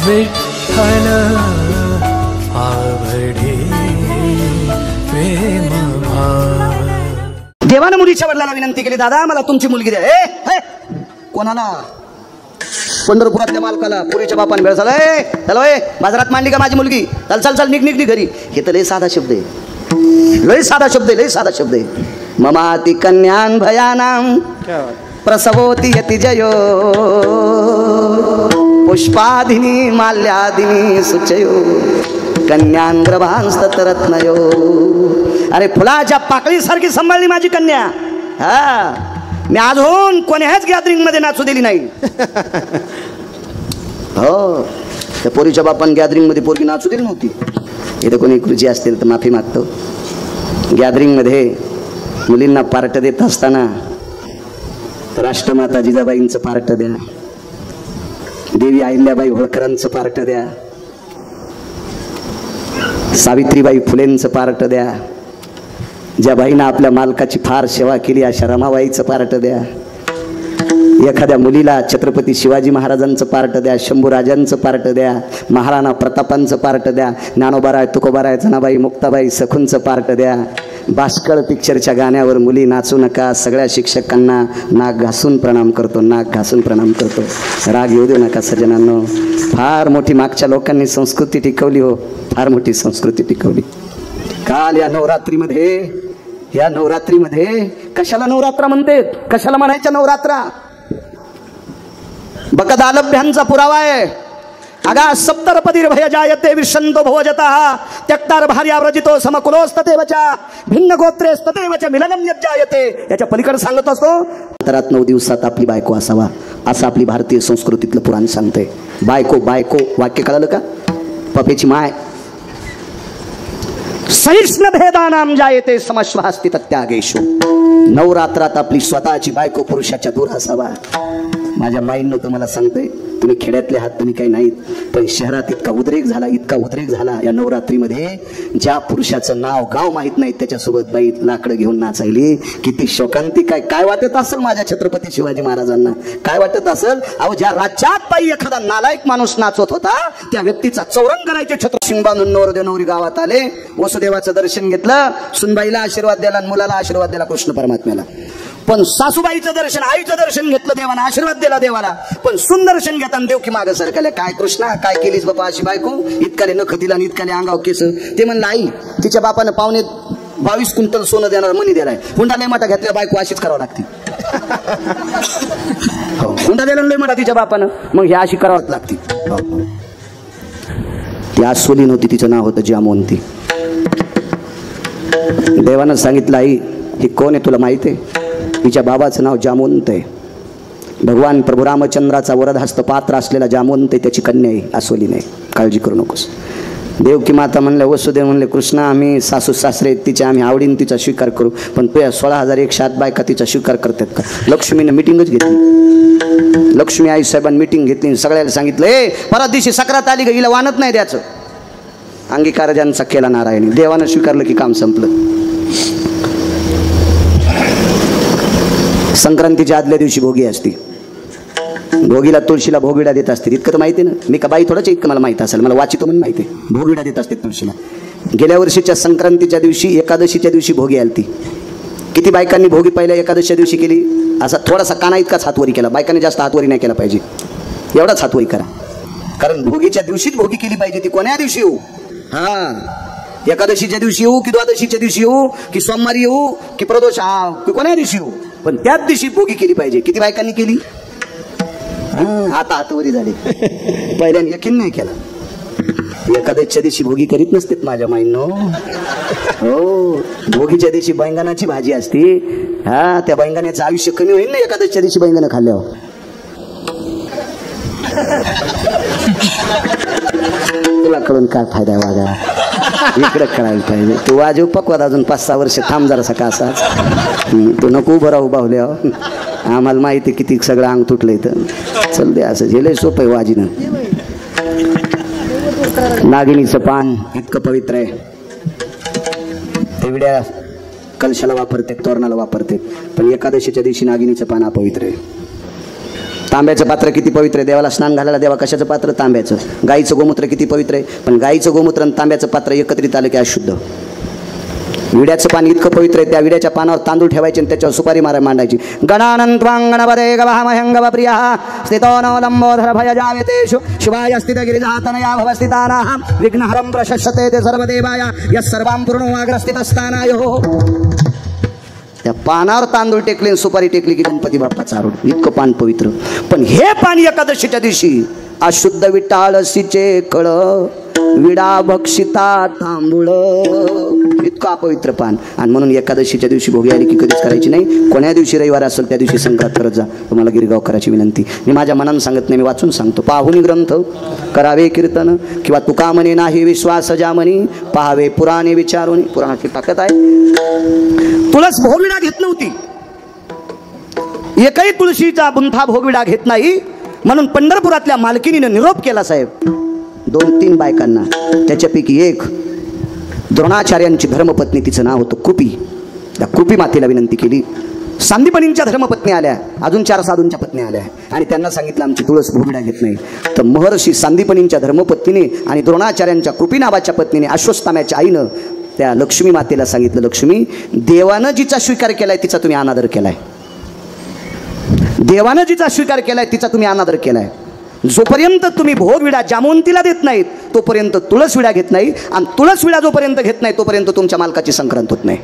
विठ्ठल आवडे प्रेम भाव। देवानं मुलीच्या वडिलांना विनंती केली, दादा मला तुमची मुलगी द्या। ए कोणाला? पंढरपुरातल्या मालकाला। पुरीच्या बापाने वेळ झाला, चलो बाजारात मांडली का माझी मुलगी, चल चल चल निघ निघ निघ घरी। हे तर लय साधा शब्द आहे, लय साधा शब्द आहे, लय साधा शब्द आहे। ममाति कन्यान भयानाम प्रसवोति यति जयो पुष्पादिनी माल्यादिनी सुचयो कन्यांग्रभांस्तरत्नयो। अरे फुलाच्या पाकळीसारखी सांभाळली माझी कन्या। हा मी अजून कोण्याच गॅदरिंग मध्ये नाचू दिली नाही। हो त्या पोरीच्या बापान गॅदरिंग मध्ये पोरगी नाचू दिली नव्हती। इथे कोणी कृजी असतील तर माफी मागतो। गॅदरिंग मध्ये मुलींना पार्ट देत असताना राष्ट्रमाता जिजाबाईंचं पार्ट द्या, देवी अहिल्याबाई होळकरांचं पार्ट द्या, सावित्रीबाई फुलेंचं पार्ट द्या, ज्या बाईनं आपल्या मालकाची फार सेवा केली अशा रमाबाईचं पार्ट द्या, एखाद्या मुलीला छत्रपती शिवाजी महाराजांचं पार्ट द्या, शंभूराजांचं पार्ट द्या, महाराणा प्रतापांचं पार्ट द्या, ज्ञानोबाराय तुकोबाराय जनाबाई मुक्ताबाई सखूंचं पार्ट द्या। बाष्कळ पिक्चरच्या गाण्यावर मुली नाचू नका। सगळ्या शिक्षकांना नाक घासून प्रणाम करतो, नाक घासून प्रणाम करतो। राग येऊ देऊ नका सज्जनांनो। फार मोठी मागच्या लोकांनी संस्कृती टिकवली हो, फार मोठी संस्कृती टिकवली। काल या नवरात्रीमध्ये कशाला नवरात्रा म्हणते, कशाला म्हणायच्या नवरात्रा? बकद आलभ्यांचा पुरावा आहे। अगा सप्तरपदीर्भय जायते विशंतो भवजतः त्यक्तार भार्याव्रजितो समकुलोस्ततेवचा भिन्न गोत्रेस्ततेवचा मिलनम यज्जायते। याच्या पलीकडे सांगत असतो अंतरात 9 दिवसात आपली बायको असावा, असं आपली भारतीय संस्कृतीतलं पुराण सांगते। बायको बायको वाक्य कळलं का? पपेची माय। सहिष्ण भेदानाम जायते समश्वास्ति तत्यागेषु। नवरात्रात आपली स्वतःची बायको पुरुषाच्या दूर असावा। माझ्या माईंनो तुम्हाला सांगते, तुम्ही खेड्यातले आहात, तुम्ही काही नाहीत, पण शहरात इतका उद्रेक झाला या नवरात्रीमध्ये। ज्या पुरुषाचं नाव गाव माहित नाही त्याच्यासोबत बाई लाकडं घेऊन नाचायली, किती शोकांतिक काय वाटत असेल माझ्या छत्रपती शिवाजी महाराजांना, काय वाटत असेल? अहो ज्या राज्यात बाई एखादा नालायक माणूस नाचत होता त्या व्यक्तीचा चौरंग करायचे छत्र शिंबानून नवरदेवरी गावात आले, वसुदेवाचं दर्शन घेतलं, सुनबाईला आशीर्वाद दिला, मुलाला आशीर्वाद दिला कृष्ण परमात्म्याला। पण सासूबाईचं दर्शन, आईचं दर्शन घेतलं, देवाला आशीर्वाद दिला देवाला, पण सुन दर्शन घेताना देव की मागं सरकले। काय कृष्णा काय केलीस बाबा अशी बायको? इतकाले नख दिला आणि इतकाले अंगाव केस। ते म्हणलं आई तिच्या बापानं 22 क्विंटल सोनं देणार मनी दिलाय, हुंडा लय मोठा घेतल्या बायको अशीच करावं लागते। हुंडा दिला लय मोठा तिच्या बापानं, मग हे अशी करावंच लागते। ती आसोली नव्हती, तिचं नाव होतं जामवंती। देवानं सांगितलं आई ही कोण आहे तुला माहिती आहे? तिच्या बाबाचं नाव जामवंत आहे। भगवान प्रभू रामचंद्राचा वरदहस्त पात्र असलेला जामवंत त्याची कन्या आहे, आसोली नाही, काळजी करू नकोस। देवकी माता म्हणले, वसुदेव म्हणले कृष्णा आम्ही सासू सासरे तिच्या आम्ही आवडीन तिचा स्वीकार करू, पण 16,107 बायका तिचा स्वीकार करतात का? लक्ष्मीने मिटिंगच घेतली, लक्ष्मी आई साहेबांनी मिटिंग घेतली, सगळ्याला सांगितलं परत दिवशी सक्रात आली ग हिला वानत नाही द्यायचं। अंगीकार ज्यांचा केला नारायणी, देवानं स्वीकारलं की काम संपलं। संक्रांतीच्या आदल्या दिवशी भोगी असते, भोगीला तुळशीला भोगविडा देत असते, इतकं तर माहिती ना? मी का बाई थोडंच इतकं मला माहिती असेल, मला वाचितो म्हणून माहिती आहे। भोगविडा देत असते तुळशीला। गेल्या वर्षीच्या संक्रांतीच्या दिवशी एकादशीच्या दिवशी भोगी आली ती। किती बायकांनी भोगी पहिल्या एकादशीच्या दिवशी केली? असा थोडासा काना इतकाच हातवरी केला, बायकांनी जास्त हातवरी नाही केला पाहिजे, एवढाच हातवरी करा, कारण भोगीच्या दिवशीच भोगी केली पाहिजे। ती कोण्या दिवशी येऊ? हा एकादशीच्या दिवशी येऊ की द्वादशीच्या दिवशी येऊ की सोमवारी येऊ की प्रदोष की कोण्या दिवशी येऊ, पण त्याच दिवशी भोगी केली पाहिजे। किती बायकांनी केली? आता हातवरी झाली, पहिल्याने यकीन नाही केला। एकादशीच्या दिवशी भोगी करीत नसतेत माझ्या माईंनो। हो भोगीच्या दिवशी बैंगणाची भाजी असते, हा त्या बैंगणाचं आयुष्य कमी होईल ना एकादशीच्या दिवशी बैंगण खाल्ल्यावर। तुला कळून काय फायदा आहे वागा, इकडे कळायला पाहिजे। तू वाजव पकवाद अजून 5-6 वर्ष थांब जरा सका असाच, तू नको उभं राहू बाहुल्या, आम्हाला माहिती किती सगळं अंग तुटलं इथं। चल दे असं झेलय सोपं आहे वाजीनं। नागिनीचं पान इतकं पवित्र आहे, तेवढ्या कलशाला वापरते, तोरणाला वापरते, पण एकादशीच्या दिवशी नागिनीचं पान अपवित्र आहे। तांब्याचं पात्र किती पवित्र आहे, देवाला स्नान घालायला देवा कशाचं पात्र, तांब्याचं. गाईचं गोमूत्र किती पवित्र आहे, पण गाईचं गोमूत्र आणि तांब्याचं पात्र एकत्रित आलं की अशुद्ध. विड्याचं पान इतकं पवित्र आहे, त्या विड्याच्या पानावर तांदूळ ठेवायचे आणि त्याच्यावर सुपारी मांडायची. गणानंत्वांगणपदे गवामह्यंगव प्रियः स्थितो नो लंबोधर भय जावेतेषु शिवाय स्थित गिरिजातनया भवस्थितानाः विघ्नहरं प्रशस्यते ते सर्वदेवाय यः सर्वां पूर्णो अग्रस्थितस्थानायो. त्या पानावर तांदूळ टेकले, सुपारी टेकली की गणपती बाप्पाचा आरूढ. इतकं पान पवित्र. पण हे पान एकादशीच्या दिवशी अशुद्ध विटाळसीचे कळ विडा भक्षिता तांबूळ, इतकं अपवित्र पान. आणि म्हणून एकादशीच्या दिवशी भोगी आली की कधीच करायची नाही. कोण्या दिवशी रविवार असेल त्या दिवशी संक्रांत करत जा. तुम्हाला गिरगावकराची विनंती. मी माझ्या मनानं सांगत नाही, मी वाचून सांगतो. पाहुनी ग्रंथ करावे कीर्तन किंवा तुका म्हणे नाही विश्वास जामनी पहावे पुराणे विचारून. पुराणाची ताकद आहे. तुळस भोगविडा घेत नव्हती, एकही तुळशीचा बुंथा भोगविडा घेत नाही. म्हणून पंढरपुरातल्या मालकिनीने निरोप केला साहेब 2-3 बायकांना. त्याच्यापैकी एक द्रोणाचार्यांची धर्मपत्नी, तिचं नाव होतं कुपी. त्या कुपी मातेला विनंती केली. सांदीपनींच्या धर्मपत्नी आल्या, अजून 4 साधूंच्या पत्नी आल्या आणि त्यांना सांगितलं आमची तुळस भोगविडा घेत नाही. तर महर्षी सांदीपनींच्या धर्मपत्नीने आणि द्रोणाचार्यांच्या कुपी नावाच्या पत्नीने अश्वत्थाम्याच्या आईनं त्या लक्ष्मी मातेला सांगितलं, लक्ष्मी, देवानं जिचा स्वीकार केलाय तिचा तुम्ही अनादर केलाय. देवानं जिचा स्वीकार केलाय तिचा तुम्ही अनादर केलाय. जोपर्यंत तुम्ही भोगविडा जामवंतीला देत नाहीत तोपर्यंत तुळस विडा घेत नाही, आणि तुळस विडा जोपर्यंत घेत नाही तोपर्यंत तुमच्या मालकाची संक्रांत होत नाही.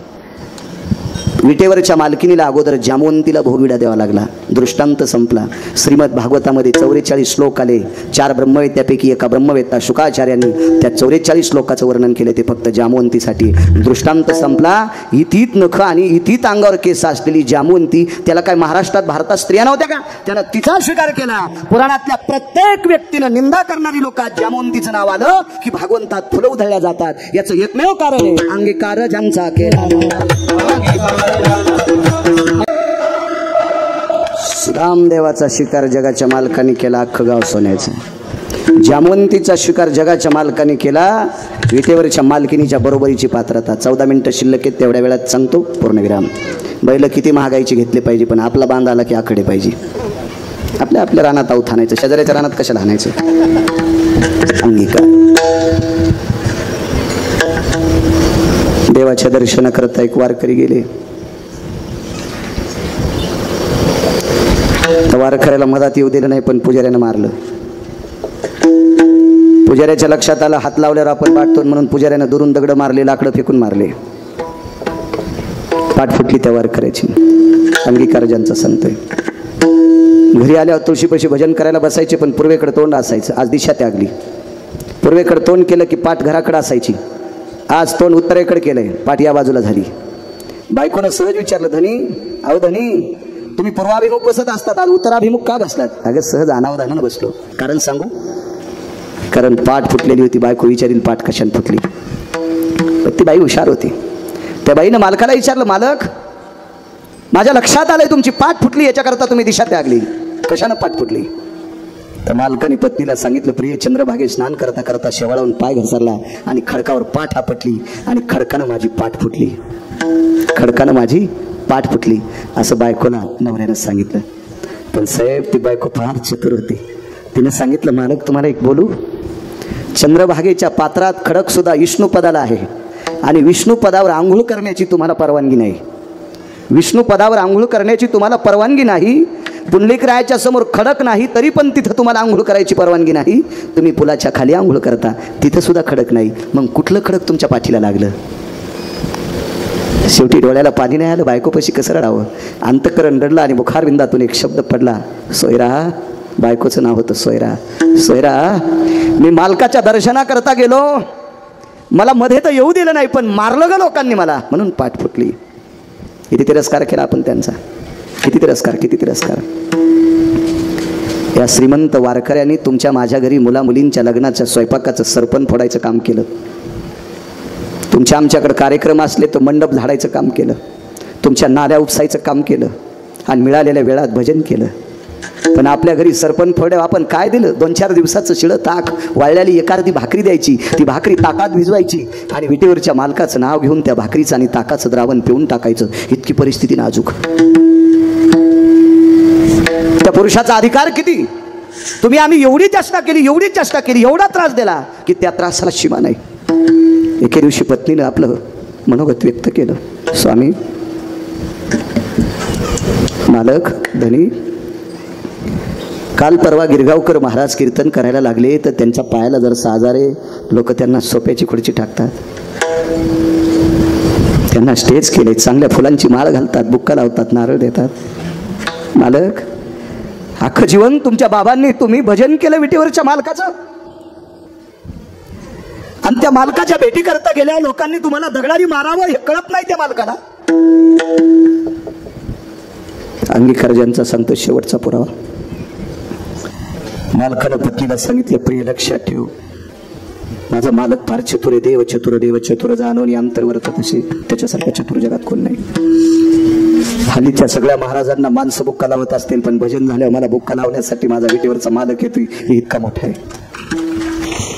विटेवरच्या मालकिनीला अगोदर जामवंतीला भोगविडा द्यावा लागला. दृष्टांत संपला. श्रीमद भागवतामध्ये 44 श्लोक आले. 4 ब्रह्मवेद, त्यापैकी एका ब्रह्मवेत्ता शुकाचार्यांनी त्या 44 श्लोकाचं वर्णन केले, ते फक्त जामवंतीसाठी. दृष्टांत संपला. इथीत नख आणि इथीत अंगावर केस असलेली जामवंती, त्याला काय महाराष्ट्रात भारतात स्त्रिया नव्हत्या का? त्यानं तिचा स्वीकार केला. पुराणातल्या प्रत्येक व्यक्तीनं निंदा करणारी लोक जामवंतीचं नाव आलं की भागवंतात फुलं उधळल्या जातात. याचं एकमेव कारण आहे अंगीकार ज्यांचा केला. रामदेवाचा स्वीकार जगाच्या मालकाने केला, अख्खं गाव सोन्याचं. जामवंतीचा स्वीकार जगाच्या मालकाने केला, विटेवरच्या मालकिनीच्या बरोबरीची पात्रता. 14 मिनिटं शिल्लक आहेत, तेवढ्या वेळात सांगतो पूर्णविराम. बैल किती महागाईची घेतले पाहिजे, पण आपला बांध आला की आकडे पाहिजे. आपल्या रानात आऊत आणायचं, शेजाऱ्याच्या रानात कशाला आणायचं. अंगीकार. देवाच्या दर्शन करता एक वारकरी गेले. वारकऱ्याला मदत येऊ दिलं नाही, पण पुजाऱ्यानं मारलं. पुजाऱ्याच्या लक्षात आलं हात लावल्यावर आपण पाठतो म्हणून पुजाऱ्यानं दुरून दगड मारले, लाकडं फेकून मारले. पाठ फुटली त्या वारकऱ्याची. अंगीकार ज्यांचा संत आहे. घरी आल्यावर तुळशीपाशी भजन करायला बसायचे, पण पूर्वेकडे तोंड असायचं. आज दिशा त्यागली. पूर्वेकडे तोंड केलं की पाठ घराकडे असायची. आज तोंड उत्तरेकडे केलंय, पाठ या बाजूला झाली. बायकोनं सहज विचारलं, धनी, अहो धनी, तुम्ही पूर्वाभिमुख बसत असतात, आज उत्तराभिमुख का बसलात? अगं सहज अनावधानानं बसलो. कारण सांगू? कारण पाठ फुटलेली होती. बायको विचारील पाठ कशाने फुटली. ती बाई हुशार होती. त्या बाईनं मालकाला विचारलं, मालक, माझ्या लक्षात आलंय तुमची पाठ फुटली, याच्याकरता तुम्ही दिशा त्यागली. कशानं पाठ फुटली? तर मालकाने पत्नीला सांगितलं, प्रिय चंद्रभागे स्नान करता करता शेवाळावून पाय घसरला आणि खडकावर पाठ आपटली आणि खडकानं माझी पाठ फुटली. खडकानं माझी पाठ फुटली असं बायकोला नवऱ्यानं सांगितलं. पण साहेब, ती बायको फार चतुर होती. तिने सांगितलं, मालक तुम्हाला एक बोलू, चंद्रभागेच्या पात्रात खडक सुद्धा विष्णू पदाला आहे आणि विष्णू पदावर आंघोळ करण्याची तुम्हाला परवानगी नाही. विष्णू पदावर आंघोळ करण्याची तुम्हाला परवानगी नाही. पुंडलिकरायाच्या समोर खडक नाही तरी पण तिथं तुम्हाला आंघोळ करायची परवानगी नाही. तुम्ही पुलाच्या खाली आंघोळ करता, तिथं सुद्धा खडक नाही. मग कुठलं खडक तुमच्या पाठीला लागलं? शेवटी डोळ्याला पाणी नाही आलं. बायकोपाशी कसं रडावं? अंतःकरण रडलं आणि मुखारविंदातून एक शब्द पडला, सोयरा. बायकोचं नाव होतं सोयरा. सोयरा, मी मालकाच्या दर्शनाकरता गेलो, मला मध्ये तर येऊ दिलं नाही, पण मारलं ग लोकांनी मला, म्हणून पाठ फुटली. किती तिरस्कार केला आपण त्यांचा. किती तिरस्कार, किती तिरस्कार. या श्रीमंत वारकऱ्यांनी तुमच्या माझ्या घरी मुला मुलींच्या लग्नाच्या स्वयंपाकाचं सरपण फोडायचं काम केलं. तुमच्या आमच्याकडे कार्यक्रम असले तर मंडप झाडायचं काम केलं. तुमच्या नाल्या उपसायचं काम केलं आणि मिळालेल्या वेळात भजन केलं. पण आपल्या घरी सरपण फोडे आपण काय दिलं? 2-4 दिवसाचं शिळं ताक, वाळलेली एखादी भाकरी द्यायची. ती भाकरी ताकात भिजवायची आणि विटेवरच्या मालकाचं नाव घेऊन त्या भाकरीचं आणि ताकाचं द्रावण पिऊन टाकायचं. इतकी परिस्थिती नाजूक. त्या पुरुषाचा अधिकार किती? तुम्ही आम्ही एवढी चेष्टा केली, एवढी चेष्टा केली, एवढा त्रास दिला की त्या त्रासाला सीमा नाही. एके दिवशी पत्नीनं आपलं मनोगत व्यक्त केलं, स्वामी, मालक, धनी, काल परवा गिरगावकर महाराज कीर्तन करायला लागले तर त्यांच्या पायाला जर साजारे लोक त्यांना सोप्याची खुर्ची टाकतात, त्यांना स्टेज केले, चांगल्या फुलांची माळ घालतात, बुक्का लावतात, नारळ देतात. मालक, अख्खं जीवन तुमच्या बाबांनी तुम्ही भजन केलं विटेवरच्या मालकाचं, आणि त्या मालकाच्या भेटी करता गेल्या लोकांनी तुम्हाला दगडाने मारावं हे कळत नाही त्या मालकाला. अंगीकार ज्यांचा सांगतो शेवटचा पुरावा. मालकानं पत्नीला सांगितलं, प्रिय लक्षात ठेव, माझा मालक फार चतुर आहे, देव चतुर जाणून अंतर्वर्त तसे त्याच्यासारखं चतुर जगात कोण नाही. हल्लीच्या सगळ्या महाराजांना माणसं बुक्का लावत असतील, पण भजन झाल्यावर मला बुक्का लावण्यासाठी माझा विटेवरचा मालक येतोय हे इतका मोठा आहे.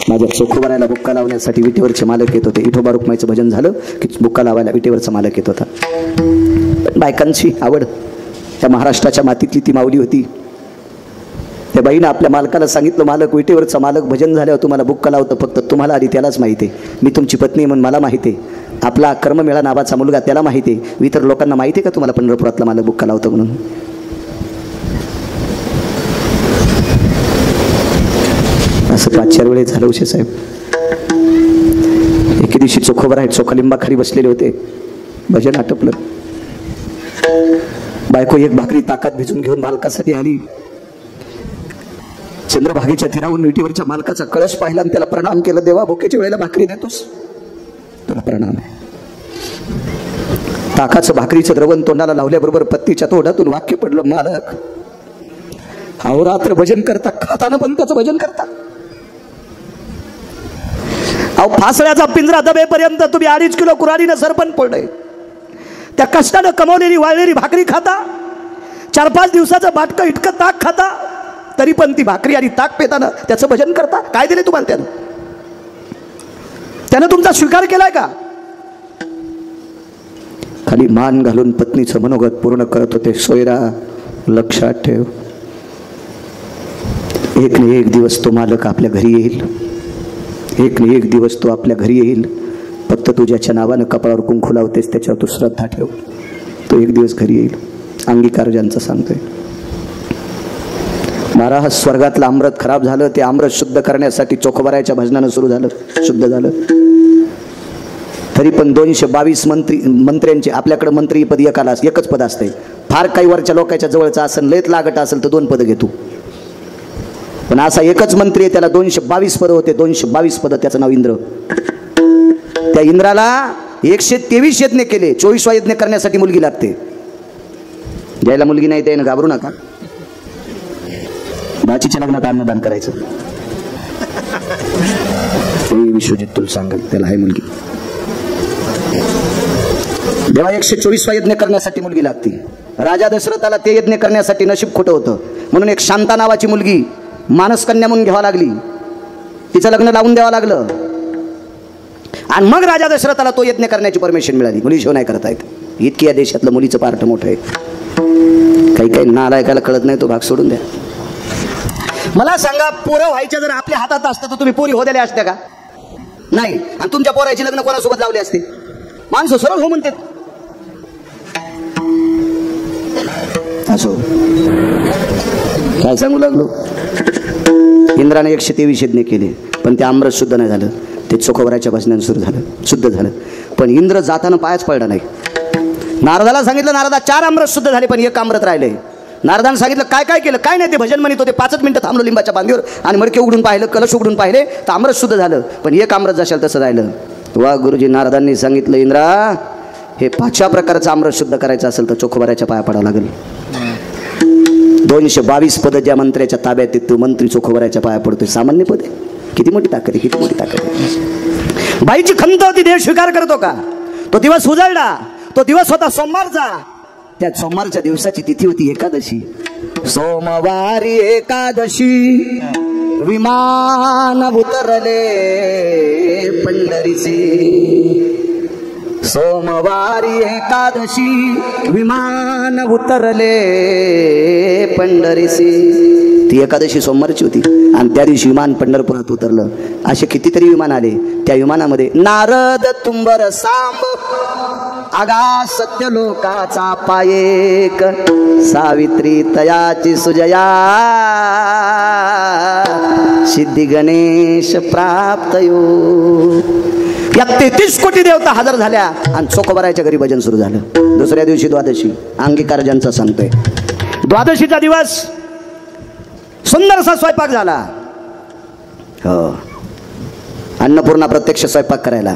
माझ्या चोखोबारायला बुक्का लावण्यासाठी विटेवरचे मालक येत होते. विठोबा रुक्माईचं भजन झालं की बुक्का लावायला विटेवरचा मालक येत होता. बायकांची आवड, त्या महाराष्ट्राच्या मातीतली ती माऊली होती. त्या बाईनं आपल्या मालकाला सांगितलं, मालक, विटेवरचा मालक भजन झाल्यावर तुम्हाला बुक्का लावतं, फक्त तुम्हाला आधी त्यालाच माहिती आहे, मी तुमची पत्नी म्हणून मला माहिती आहे, आपला कर्ममेळा नावाचा मुलगा त्याला माहिती आहे, इतर लोकांना माहिती आहे का तुम्हाला पंढरपुरातला मालक बुक्का लावतो म्हणून? असं 5-4 वेळेस झालं उशे साहेब. एके दिवशी चोखोबर आहेत, चोखालिंबाखाली बसलेले होते, भजन आटपलं. बायको एक भाकरी ताकात भिजून घेऊन मालकासाठी आली. चंद्रभागेच्या तीरावरून विटीवरच्या मालकाचा कळस पाहिला आणि त्याला प्रणाम केलं, देवा, भुकेच्या वेळेला भाकरी देतोस, तुला प्रणाम आहे. ताकाचं भाकरीचं द्रवण तोंडाला लावल्याबरोबर पत्नीच्या तोंडातून वाक्य पडलं, मालक, अहोरात्र भजन करता, खाताना पण त्याचं भजन करता. अहो, फासळ्याचा पिंजरा दबेपर्यंत तुम्ही 2.5 किलो कुऱ्हाडीनं सरपण पडलंय. त्या कष्टानं कमवलेली वाळलेली भाकरी खाता, 4-5 दिवसाचं बाटकं इतकं ताक खाता, तरी पण ती भाकरी आणि ताक पेताना त्याचं भजन करता. काय दिले तुम्हाला त्यानं तुमचा स्वीकार केलाय का? खाली मान घालून पत्नीचं मनोगत पूर्ण करत होते. सोयरा, लक्षात ठेव, एक न एक दिवस तो मालक आपल्या घरी येईल, एक न एक दिवस तो आपल्या घरी येईल. फक्त तू ज्याच्या नावानं कपाळावर कुंकू लावतेस त्याच्यावर तू श्रद्धा ठेव, तो एक दिवस घरी येईल. अंगीकार ज्यांचा सांगतोय. महाराज, स्वर्गातलं अमृत खराब झालं, ते अमृत शुद्ध करण्यासाठी चोखोबारायच्या भजनानं सुरू झालं, शुद्ध झालं. तरी पण 222 मंत्र्यांचे, आपल्याकडे मंत्री पद एकच पद असते. फार काही वरच्या लोकांच्या जवळचं असेल, लयत लागत असेल तर 2 पद घेतो, पण असा एकच मंत्री आहे, त्याला 222 पद होते. 222 पद, त्याचं नाव इंद्र. त्या इंद्राला 123 यज्ञ केले. 24वा यज्ञ करण्यासाठी मुलगी लागते. ज्याला मुलगी नाही त्यानं घाबरू नका, बाचीच्या लग्नात अन्नदान करायचं. विश्वजित तुला सांगेल, त्याला आहे मुलगी. देवा 124वा यज्ञ करण्यासाठी मुलगी लागते. राजा दशरथाला ते यज्ञ करण्यासाठी नशीब खोटं होतं, म्हणून एक शांता नावाची मुलगी मानसकन्या म्हणून घ्यावा लागली. तिचं लग्न लावून द्यावं लागलं, आणि मग राजा दशरथाला तो यज्ञ करण्याची परमिशन मिळाली. मुलीशिवाय नाही करता येत. इतकी या देशातलं मुलीचं पार्ट मोठं आहे. काही काही नालायकाला कळत नाही, तो भाग सोडून द्या. मला सांगा, पोरं व्हायच्या जर आपल्या हातात असतं तर तुम्ही पोरी होद्याल्या असत्या का? नाही. आणि तुमच्या पोराची लग्न कोणासोबत लावले असते? माणसं सरळ हो म्हणतात. असो, काय सांगू लागलो. इंद्राने 123 यज्ञ केले, पण ते अमृत शुद्ध नाही झालं. ते चोखोबाराच्या भजनानं सुरू झालं, शुद्ध झालं. पण इंद्र जाताना पायच पडला नाही. नारदाला सांगितलं, नारदा 4 अमृत शुद्ध झाले, पण 1 अमृत राहिले. नारदानं सांगितलं, काय काय केलं? काय नाही, ते भजन म्हणत होते. 5 मिनिटं थांबलो लिंबाच्या बांधीवर, आणि मडके उघडून पाहिलं, कलश उघडून पाहिले, तर अमृत शुद्ध झालं, पण 1 अमृत जशाल तसं राहिलं. वा गुरुजी, नारदांनी सांगितलं, इंद्रा, हे 5व्या प्रकारचं अमृत शुद्ध करायचं असेल तर चोखोबाराच्या पाया पडावं लागेल. 222 पद ज्या मंत्र्याच्या ताब्यात आहेत, तो मंत्री चोखोबाराच्या पाया पडतोय. सामान्य पद आहे. किती मोठी ताकद आहे, किती मोठी ताकद आहे. बाईची खंत होती, देव स्वीकार करतो का? तो दिवस उजळला. तो दिवस होता सोमवारचा. त्या सोमवारच्या दिवसाची तिथी होती एकादशी. सोमवारी एकादशी विमान उतरले पंढरीचे. सोमवारी एकादशी विमान उतरले पंढरीसी. ती एकादशी सोमवारची होती आणि त्या दिवशी विमान पंढरपुरात उतरलं. असे कितीतरी विमान आले. त्या विमानामध्ये नारद तुंबर सांब आगा सत्य लोकाचा पायेक सावित्री तयाची सुजया सिद्धी गणेश प्राप्त यो. या 33 कोटी देवता हजर झाल्या आणि चोखोबाराच्या घरी भजन सुरू झालं. दुसऱ्या दिवशी द्वादशी अंगीकार ज्यांचा सांगतोय. द्वादशीचा दिवस सुंदरसा स्वयंपाक झाला. हो, अन्नपूर्णा प्रत्यक्ष स्वयंपाक करायला,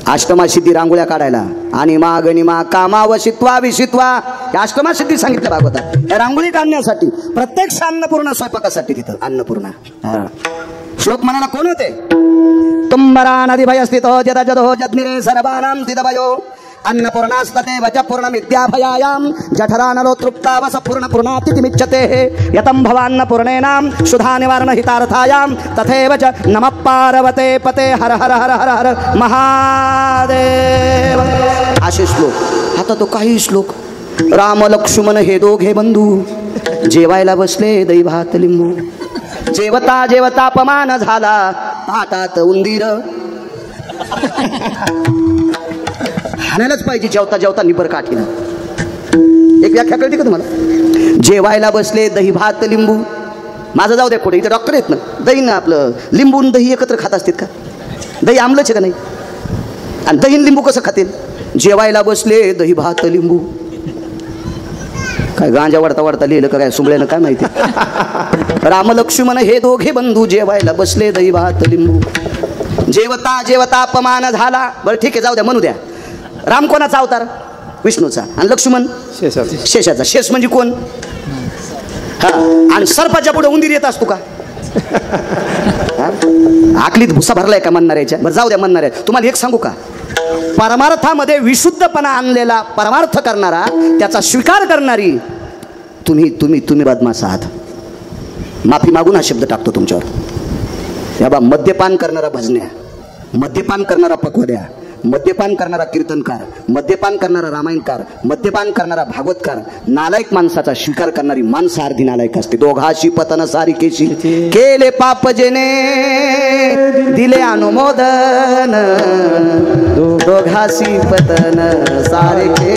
अष्टमा सिद्धी रांगोळ्या काढायला आणि मा गणिमा कामा वशित्वा विशित्वा या अष्टमा सिद्धी सांगितलं भागवतात. या रांगोळी काढण्यासाठी प्रत्यक्ष अन्नपूर्णा स्वयंपाकासाठी तिथं अन्नपूर्णा. श्लोक म्हणाला कोण होते? तुम्बरा नदी भय स्थितो जद जदो जद्निरे सर्वानां स्थितभयो अन्नपूर्णास्तते वच पूर्ण विद्याभयायां जठरानलो तृप्तावस पूर्ण पूर्णातिमिच्छते यतं भवान्नपूर्णेनां सुधा निवारण हितार्थायां तथैव च नमः पार्वते पते हर हर हर हर हर महादेव. असे श्लोक. आता तो काही श्लोक. राम लक्ष्मण हे दोघे बंधू जेवायला बसले दही भात लिंबू. जेवता जेवता अपमान झाला ताटात उंदीर. हाणायलाच पाहिजे जेवता जेवता निबर काठीनं. एक व्याख्या कळते का तुम्हाला? जेवायला बसले दही भात लिंबू. माझं जाऊ द्या पुढे, इथे डॉक्टर आहेत ना. दही ना आपलं लिंबू दही एकत्र खात असतात का? दही आमलंच आहे का नाही? आणि दही लिंबू कसं खातील? जेवायला बसले दही भात लिंबू. काय गांजा वाढता वाढता लिहिलं का काय सुंबळ्यानं काय माहिती. राम लक्ष्मण हे दोघे बंधू जेवायला बसले दही भात लिंबू. जेवता जेवता अपमान झाला. बरं ठीक आहे, जाऊ द्या, म्हणू द्या. राम कोणाचा अवतार? विष्णूचा. आणि लक्ष्मण शेषाचा. शेष म्हणजे कोण? हा. आणि सर्पाच्या पुढे उंदीर येत असतो का? आकलीत भुसा भरलाय का म्हणणाऱ्याच्या? बरं जाऊ द्या म्हणणाऱ्या. तुम्हाला एक सांगू का? परमार्थामध्ये विशुद्धपणा आणलेला परमार्थ करणारा, त्याचा स्वीकार करणारी तुम्ही तुम्ही तुम्ही बदमाश आहात. माफी मागून हा शब्द टाकतो तुमच्यावर. या बा, मद्यपान करणारा भजन्या, मद्यपान करणारा पकवड्या, मद्यपान करणारा कीर्तनकार, मद्यपान करणारा रामायणकार, मद्यपान करणारा भागवतकार, नालायक माणसाचा स्वीकार करणारी माणसं अर्धी नालायक असते. दोघाशी पतन सारिकेशी केले पाप जेने दिले अनुमोदन. दोघाशी पतन सारिके.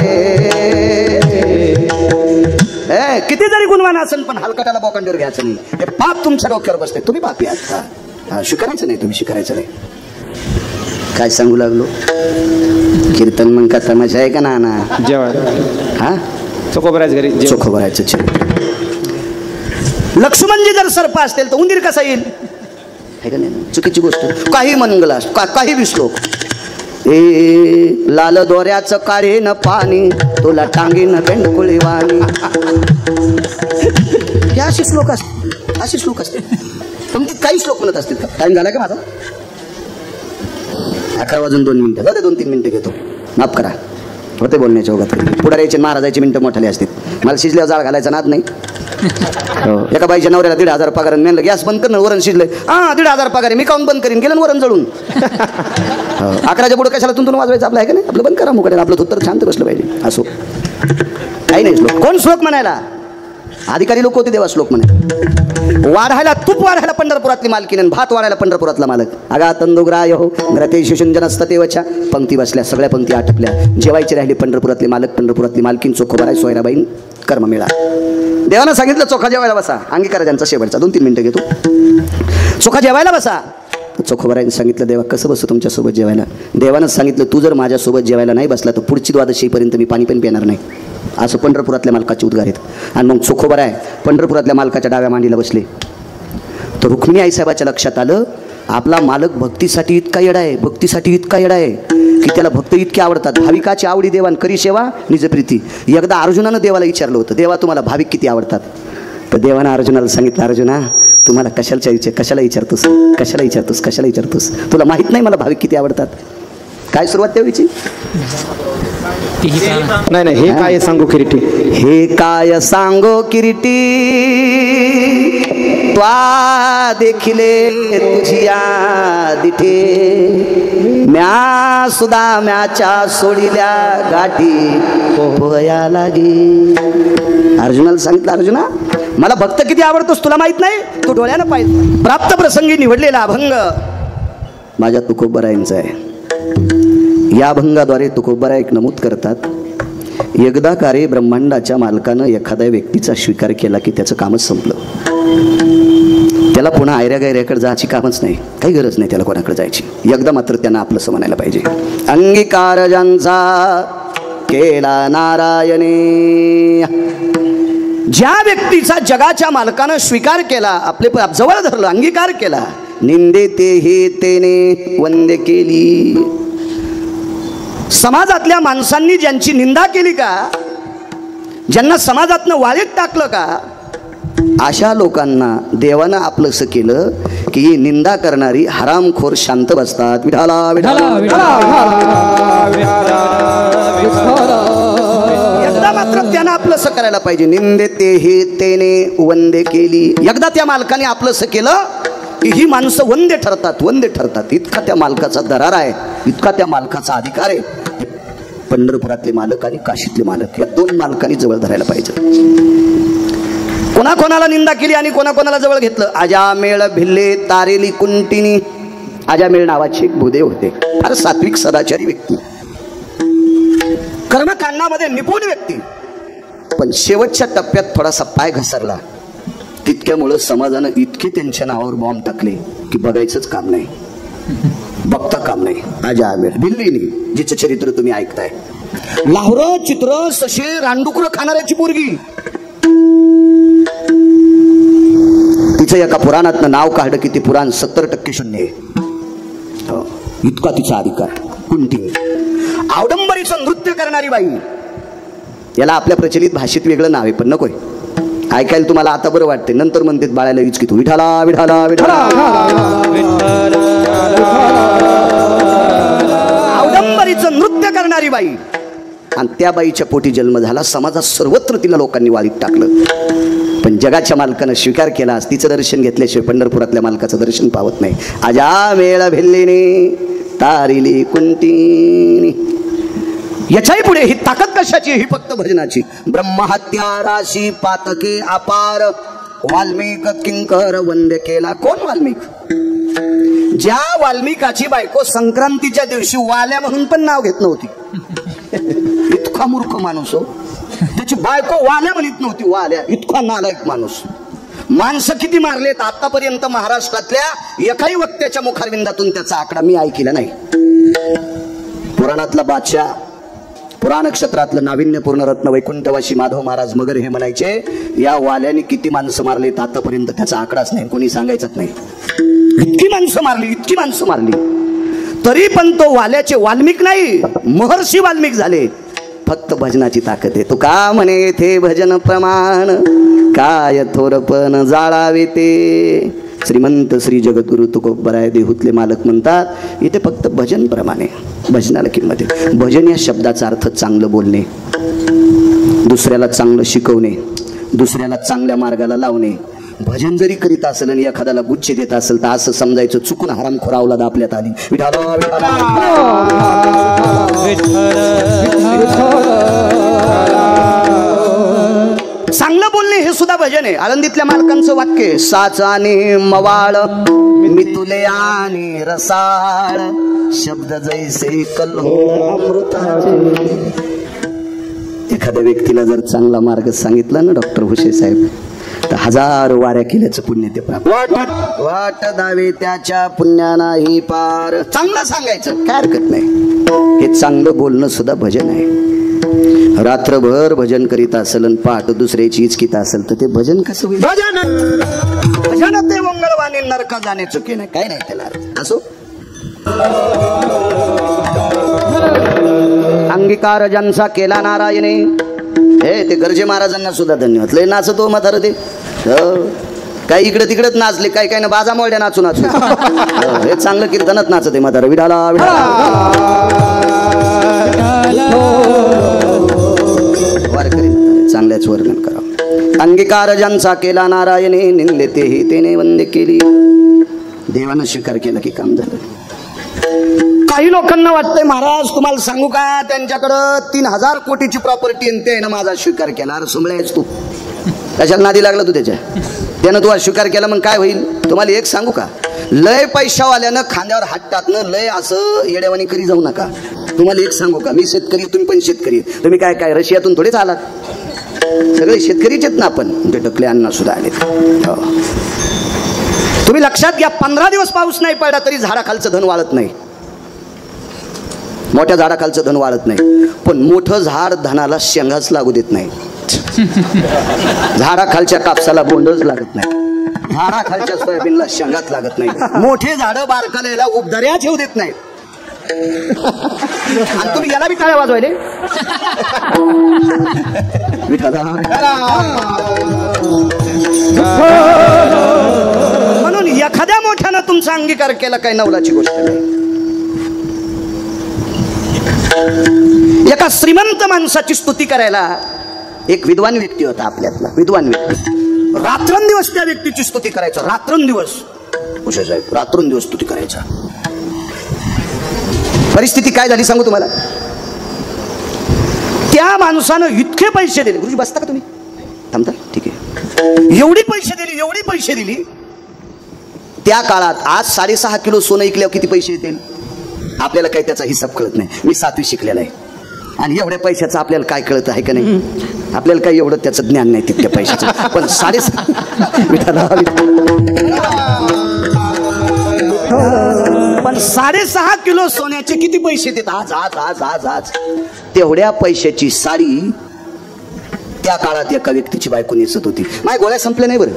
किती जरी गुणवान असेल पण हलकटाला बोकांडीवर घ्यायचं नाही. हे पाप तुमच्या डोक्यावर बसते. तुम्ही पापी आहात. स्वीकारायचं नाही, तुम्ही स्वीकारायचं नाही. काय सांगू लागलो? कीर्तन मग का तमाशा आहे का ना? हा, चोखोबरायचं घरी चोखोबरायचं. लक्ष्मणजी जर सर्प असतील तर उंदीर कसा येईल? आहे का नाही? चुकीची गोष्ट. काही मंगल काही विश्लोक. लाल दोऱ्याचं कारे न पाणी तुला टांगीन बेंडकुळी वाणी. हे असे श्लोक असते, असे श्लोक असते. पण ते काही श्लोक म्हणत असतील. टाइम झाला का माझा? 11 वाजून 2 मिनिटं. जाते 2-3 मिनिटं घेतो. माफ करा, होते बोलण्याच्या ओघात. पुढाऱ्याचे महाराजाचे मिनिटं मोठाले असतील. मला शिजल्यावर जाळ घालायचा नाद नाही. एका बाईच्या नवऱ्याला 1,500 पगार. म्हणलं गॅस बंद कर, वरण शिजलंय. 1,500 पगार. मी काऊन बंद करीन? गेलं वरण जळून. 11च्या पुढे कशाला तुंतून वाजवायचं? आपलं आहे का नाही? आपलं बंद करा मुकडे. आपलं उत्तर शांत बसलं पाहिजे. असो, काही नाही श्लोक. कोण श्लोक म्हणायला? अधिकारी लोक होते देवा श्लोक म्हणायला. वाढायला तूप वाढायला पंढरपुरातली मालकीन, भात वाढायला पंढरपुरातला मालक. अगा तंदुग्राय हो ग्रते शिशुंजनस्ततेवच्या. पंक्ती बसल्या, सगळ्या पंक्ती आटपल्या. जेवायची राहिली पंढरपुरातली मालक, पंढरपुरातली मालकीन, चोखोबाराय सोयराबाईन कर्म मिळा. देवानं सांगितलं चोखा जेवायला बसा. अंगीकार ज्यांचा शेवटचा 2-3 मिनिटं घेतो. चोखा जेवायला बसा. चोखोबारायने सांगितलं देवा कसं बसू तुमच्यासोबत जेवायला? देवानं सांगितलं तू जर माझ्यासोबत जेवायला नाही बसला तर पुढची द्वादशीपर्यंत मी पाणी पण पिणार नाही. असं पंढरपुरातल्या मालकाचे उद्गार आहेत. आणि मग चोखोबाराय पंढरपुरातल्या मालकाच्या डाव्या मांडीला बसले. तर रुक्मिणी आईसाहेबाच्या लक्षात आलं आपला मालक भक्तीसाठी इतका येडा आहे, भक्तीसाठी इतका येडा आहे की त्याला भक्त इतके आवडतात. भाविकाची आवडी देवान करी सेवा निजप्रीती. एकदा अर्जुनानं देवाला विचारलं होतं, देवा तुम्हाला भाविक किती आवडतात? तर देवानं अर्जुनाला सांगितलं, अर्जुना तुम्हाला कशाला विचारतोस, कशाला विचारतोस? तुला माहित नाही मला भाविक किती आवडतात? काय सुरुवात तेव्हाची? नाही, हे काय सांगू किरीटी, हे काय सांगो किरीटी, त्वा देखिले तुझिया दिठे, म्या सुदाम्याच्या सोडिल्या गाठी पोहया लागे. अर्जुनाला सांगितलं, अर्जुना मला भक्त किती आवडतोस तुला माहित नाही, तू डोळ्यानं पाहिजे. प्राप्त प्रसंगी निवडलेला अभंग माझ्या तुकोबरायांचा आहे. या अभंगाद्वारे तुकोबरा एक नमूद करतात, एकदा का रे ब्रह्मांडाच्या मालकानं एखाद्या व्यक्तीचा स्वीकार केला की त्याचं कामच संपलं. त्याला पुन्हा आयऱ्या गायऱ्याकडे जायची कामच नाही, काही गरज नाही त्याला कोणाकडे जायची. एकदा मात्र त्यांना आपलंसं म्हणायला पाहिजे. अंगीकार ज्यांचा केला नारायणे, ज्या व्यक्तीचा जगाच्या मालकानं स्वीकार केला, आपले जवळ धरलं, अंगीकार केला, निंदे तेही तेने वंदे केली. समाजातल्या माणसांनी ज्यांची निंदा केली का, ज्यांना समाजातनं वाळीत टाकलं का, अशा लोकांना देवानं आपलंसं केलं की निंदा करणारी हरामखोर शांत बसतात. विठाला विठाला एकदा मात्र त्यानं आपलंसं करायला पाहिजे. निंदे तेही तेने वंदे केली. एकदा त्या मालकाने आपलंसं केलं की ही माणसं वंदे ठरतात, वंदे ठरतात. इतका त्या मालकाचा दरार आहे, इतका त्या मालकाचा अधिकार आहे. पंढरपुरातले मालक आणि काशीतले मालक या दोन मालकांनी जवळ धरायला पाहिजे. कोणाकोणाला निंदा केली आणि कोणाकोणाला जवळ घेतलं. अजामेळ भिल्ले तारेली कुंटिनी. अजामेळ नावाचे एक भूदेव होते, फार सात्विक सदाचारी व्यक्ती, कर्मकांडामध्ये निपुण व्यक्ती. पण शेवटच्या टप्प्यात थोडासा पाय घसरला. तितक्यामुळं समाजानं इतके त्यांच्या नावावर बॉम्ब टाकले की बघायचंच काम नाही, बघता काम नाही. अजामेळ भिल्लीनी, जिचं चरित्र तुम्ही ऐकताय. लाहोर चित्र सशे रानडुकर खाणाऱ्याची पोरगी. तिचं एका पुराणातनं नाव काढलं की ते पुराण 70% शून्य आहे. इतका तिचा अधिकार. कुंती आवडंबरीचं नृत्य करणारी बाई. याला आपल्या प्रचलित भाषेत वेगळं नाव आहे, पण नकोय ऐकायला. तुम्हाला आता बरं वाटते, नंतर म्हणते बाळाला विचकितो. विठाला विठाला विठाला. आवडंबरीचं नृत्य करणारी बाई. आणि त्या बाईच्या पोटी जन्म झाला. समाजात सर्वत्र तिला लोकांनी वाळीत टाकलं. पण जगाच्या मालकानं स्वीकार केला. तिचं दर्शन घेतल्याशिवाय पंढरपुरातल्या मालकाचं दर्शन पावत नाही. अजामेळ भिल्लीने तारिली कुंटिनी. याच्याही पुढे ही ताकद कशाची, ही फक्त भजनाची. ब्रह्महत्या राशी पातके अपार, वाल्मिक किंकर वंदे केला. कोण वाल्मिक? ज्या वाल्मिकाची बायको संक्रांतीच्या दिवशी वाल्या म्हणून पण नाव घेत नव्हती. इतका मूर्ख माणूस हो. त्याची बायको वाल्या म्हणत नव्हती, वाल्या. इतका नालायक माणूस. माणसं किती मारलेत आतापर्यंत महाराष्ट्रातल्या एकाही वक्त्याच्या मुखारविंदातून त्याचा आकडा मी ऐकला नाही. पुराणातला बादशाह, पुराण क्षेत्रातलं नाविन्यपूर्ण रत्न वैकुंठवासी माधव महाराज मगर हे म्हणायचे, या वाल्याने किती माणसं मारलेत आतापर्यंत त्याचा आकडाच नाही, कोणी सांगायचंच नाही. इतकी माणसं मारली, इतकी माणसं मारली, तरी पण तो वाल्याचे वाल्मिक नाही, महर्षी वाल्मिक झाले. फक्त भजनाची ताकद आहे. तो का म्हणे येथे भजन प्रमाण, काय थोरपण जाळावे ते. श्रीमंत श्री जगद्गुरु तुकोबराय देहूतले मालक म्हणतात, इथे फक्त भजन प्रमाणे, भजनाला किंमत आहे. भजन या शब्दाचा अर्थ चांगलं बोलणे, दुसऱ्याला चांगलं शिकवणे, दुसऱ्याला चांगल्या मार्गाला लावणे. भजन जरी करीत असेल आणि एखाद्याला गुच्छ देत असेल तर असं समजायचं चुकून हरामखोर अवलाद आपल्यात आली. चांगलं बोलणे हे सुद्धा भजन आहे. आळंदीतल्या मालकांचं वाक्य, साचाने मवाळ मितुले आणि रसाळ, शब्द जैसे कल्होळ. एखाद्या व्यक्तीला जर चांगला मार्ग सांगितला ना डॉक्टर हुशे साहेब, तर 1000 वाऱ्या केल्याचं पुण्य ते प्राप्त. वाट दावे त्याच्या पुण्यानाही पार. चांगलं सांगायचं काय हरकत नाही. हे चांगलं बोलणं सुद्धा भजन आहे. रात्रभर भजन करीत असेल आणि पहाट दुसऱ्याची इचकीत असेल तर ते भजन कसं होईल? भजन भजन ते मंगळवाणी नरका जाणे चुकी नाही, काय नाही त्याला असो. अंगीकार ज्यांचा केला नारायणे, हे ते गर्जे महाराजांना सुद्धा धन्यवाद. लय नाचतो म्हातार ते, काही इकडे तिकडेच नाचले, काही काही ना बाजा मोड्या नाचू नाचू. हे चांगलं कीर्तनात नाचते म्हातार. विडाला चांगल्याच वर्णन करा. अंगीकार ज्यांचा केला नारायणे, निंदे तेही तेने वंदे केली. देवानं स्वीकार केला की काम झालं. काही लोकांना वाटतंय महाराज तुम्हाला सांगू का, त्यांच्याकडं 3000 कोटीची प्रॉपर्टी आणि ते ना माझा स्वीकार केला. अरे सुमळे आहेस तू, कशाला नादी लागला तू त्याच्या? त्यानं तू स्वीकार केला मग काय होईल? तुम्हाला एक सांगू का, लय पैशावाल्यानं खांद्यावर हात टाकणं लय असं येड्यावानी करी जाऊ नका. तुम्हाला एक सांगू का, मी शेतकरी, तुम्ही पण शेतकरी, तुम्ही काय काय रशियातून थोडेच आलात, सगळे शेतकरीच आहेत ना आपण. ते टकले अण्णा सुद्धा आले. तुम्ही लक्षात घ्या, 15 दिवस पाऊस नाही पडला तरी झाडाखालचं धन वाळत नाही, मोठ्या झाडाखालचं धन वाळत नाही. पण मोठं झाड धनाला शेंगाच लागू देत नाही. झाडाखालच्या कापसाला बोंडच लागत नाही, झाडाखालच्या सोयाबीनला शेंगाच लागत नाही. मोठे झाडं बारकालेला उबदाऱ्या ठेवू देत नाही. आणि तुम्ही याला बी टाळ्या वाजवायले. म्हणून एखाद्या मोठ्यानं तुमचा अंगीकार केला काय नवलाची गोष्ट नाही. एका श्रीमंत माणसाची स्तुती करायला एक विद्वान व्यक्ती होता आपल्यातला, विद्वान व्यक्ती. रात्रंदिवस त्या व्यक्तीची स्तुती करायचा, रात्रंदिवस. उषा साहेब रात्रंदिवस स्तुती करायचा. परिस्थिती काय झाली सांगू तुम्हाला. त्या माणसानं इतके पैसे दिले, गुरुजी बसता का तुम्ही, थांबता, ठीक आहे, एवढी पैसे दिली. त्या काळात आज 6.5 किलो सोनं ऐकल्यावर किती पैसे येतील आपल्याला काही त्याचा हिसाब कळत नाही. मी 7वी शिकलेला आहे आणि एवढ्या पैशाचं आपल्याला काय कळत आहे का नाही, आपल्याला काही एवढं त्याचं ज्ञान नाही तितक्या पैशाचं. पण 6.5 किलो सोन्याचे किती पैसे देत आज आज आज आज आज तेवढ्या पैशाची साडी त्या काळात एका व्यक्तीची बायको नेसत होती. माझ्या गोळ्या संपल्या नाही बरं,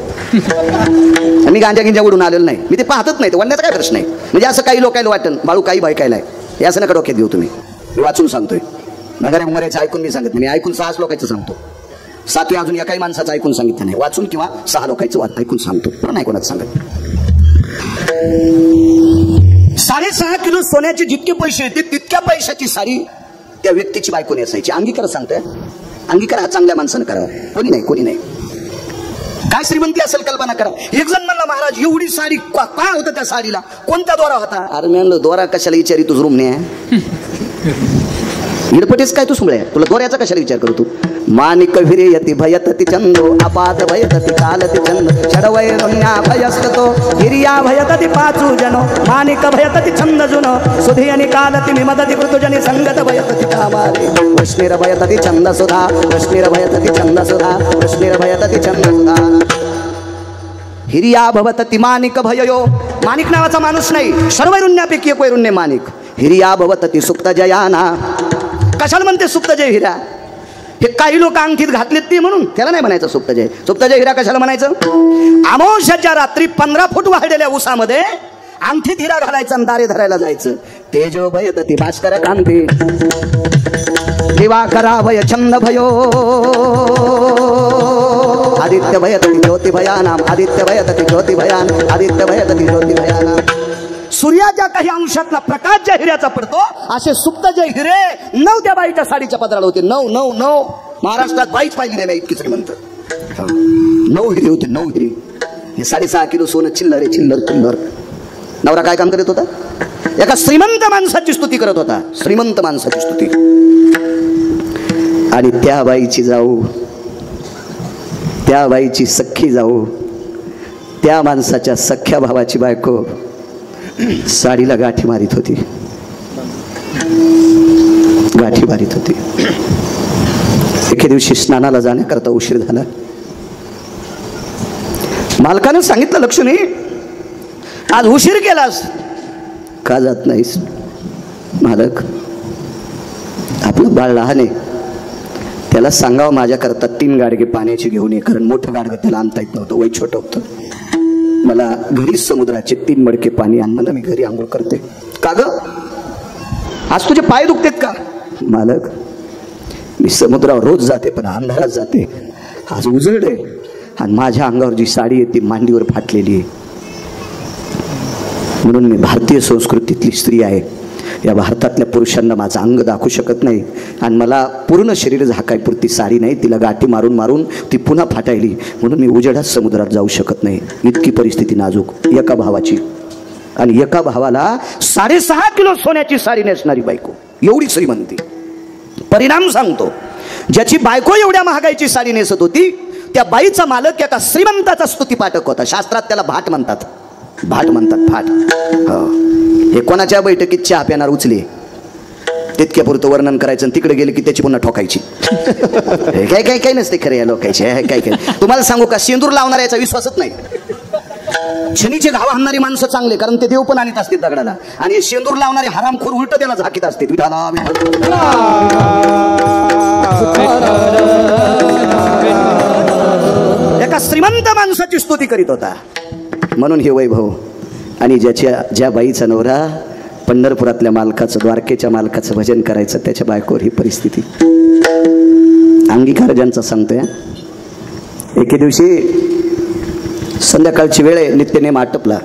मी गांजा गिंजा उडून आलेलो नाही, मी ते पाहतच नाही, वडण्याचा काय प्रश्न आहे. म्हणजे असं काही लोकायला वाटन बाळू काही बायकायला आहे, हे असं नका डोक्यात घेऊ तुम्ही. मी वाचून सांगतोय, नगऱ्या उमऱ्याचं ऐकून मी सांगत नाही, मी ऐकून 6 लोकांचं सांगतो. 7वी अजून एकाही माणसाचं ऐकून सांगितलं नाही, वाचून किंवा 6 लोकांचं ऐकून सांगतो, पण नाही कोणाचं सांगत. 6.5 किलो सोन्याचे जितके पैसे येते तितक्या पैशाची साडी त्या व्यक्तीची बायको नेसायची. अंगीकार सांगतोय, अंगीकार हा चांगल्या माणसानं करा, कोणी नाही. काय श्रीमंती असेल कल्पना करा. एक जण म्हणला महाराज एवढी साडी काय होतं त्या साडीला, कोणता दोरा होता? अरे मी म्हणलं दोरा कशाला विचारी तुझ रूम ने इडपटेच काय तू सुमळे, तुला दोऱ्याचा कशाला विचार करू तू. मानिक विरेयति भयतति चंदो अपाद भयतति कालति चंद षडवैरुण्या भयस्ततो हिरिया भयतति पाचू जनो मानिक भयतति छंद जुनो सुधियनि कालति मिमदति कृतुजनि संगत भयतति कामाले वृष्णिर भयतति छंद सुधा वृष्णिर भयतति छंद सुधा वृष्णिर भयतति छंद सुधा. हिरिया भवतति मानिक भययो, मानिक नावाचा माणूस नाही, सर्वैरुण्यापैकी एक वैरुण्य मानिक. हिरिया भवतति सुप्त जयाना, कशाला म्हणते सुप्त जय हिरा? हे काही लोक अंगठीत घातलेत ते म्हणून त्याला नाही म्हणायचं सुप्त जय. सुप्त जय हिरा कशाला म्हणायचं? अमावस्याच्या रात्री 15 फूट वाढलेल्या उसामध्ये अंगठीत हिरा घालायचा आणि दारे धरायला जायचं. तेजो भयतति भास्कर कांती दिवाकरा भय छंद भयो आदित्य भयतति ज्योति भयानाम आदित्य भयतति ज्योति भयान आदित्य भयतति ज्योति भयानाम. सूर्याच्या काही अंशातला प्रकाश ज्या हिऱ्याचा पडतो असे सुप्त जे हिरे 9 त्या बाईच्या साडीच्या पदराला होते. 9 महाराष्ट्रात बाईच पाहिली नाही इतकी श्रीमंत. 9 हिरे होते, 9 हिरे. हे 6.5 किलो सोनं चिल्लर चिल्लर. नवरा काय काम करत होता? एका श्रीमंत माणसाची स्तुती करत होता, श्रीमंत माणसाची स्तुती. आणि त्या बाईची जाऊ, त्या बाईची सख्खी जाऊ, त्या माणसाच्या सख्ख्या भावाची बायको साडीला गाठी मारित होती. एके दिवशी स्नानाला जाण्याकरता उशीर झाला. मालकानं सांगितलं लक्ष्मी आज उशीर केलास का जात नाहीस? मालक आपलं बाळ लहान आहे, त्याला सांगावं माझ्याकरता 3 गाडगे पाण्याची घेऊन ये, कारण मोठं गाडगं त्याला आणता येत नव्हतं, वय छोटं होतं. मला घरी समुद्राचे 3 मडके पाणी आण, मला मी घरी आंघोळ करते. का ग आज तुझे पाय दुखतेत का? मालक मी समुद्रावर रोज जाते पण अंधारात जाते, आज उजळ आहे आणि माझ्या अंगावर जी साडी आहे ती मांडीवर फाटलेली आहे. म्हणून मी भारतीय संस्कृतीतली स्त्री आहे, या भारतातल्या पुरुषांना माझं अंग दाखवू शकत नाही आणि मला पूर्ण शरीर झाकायपुरती साडी नाही, तिला गाठी मारून मारून ती पुन्हा फाटायली, म्हणून मी उजेडात समुद्रात जाऊ शकत नाही. इतकी परिस्थिती नाजूक. एका भावाची आणि एका भावाला 6.5 किलो सोन्याची साडी नेसणारी बायको, एवढी श्रीमंती. परिणाम सांगतो, ज्याची बायको एवढ्या महागाईची साडी नेसत होती त्या बाईचा मालक एका श्रीमंताचा स्तुतीपाठक होता. शास्त्रात त्याला भाट म्हणतात. भाट म्हणतात, भाट. हे कोणाच्या बैठकीत चहा प्यानार उचले तितक्यापुरतं वर्णन करायचं आणि तिकडे गेले की त्याची पुन्हा ठोकायची. काय काय काय नसते खरे या लोकांचे. काय काय तुम्हाला सांगू का, शेंदूर लावणारा याचा विश्वासच नाही. शनीचे घाव आणणारी माणसं चांगले, कारण ते देव पण आणत असते दगडाला, आणि शेंदूर लावणारे हरामखोर उलट त्याला झाकीत असते. एका श्रीमंत माणसाची स्तुती करीत होता. म्हणून हे वैभव. आणि ज्या बाईचा नवरा पंढरपुरातल्या मालकाचं, द्वारकेच्या मालकाचं भजन करायचं, त्याच्या बायकोवर ही परिस्थिती. अंगीकार ज्यांचा सांगतोय. एके दिवशी संध्याकाळची वेळ आहे, नित्यनेम आटपला.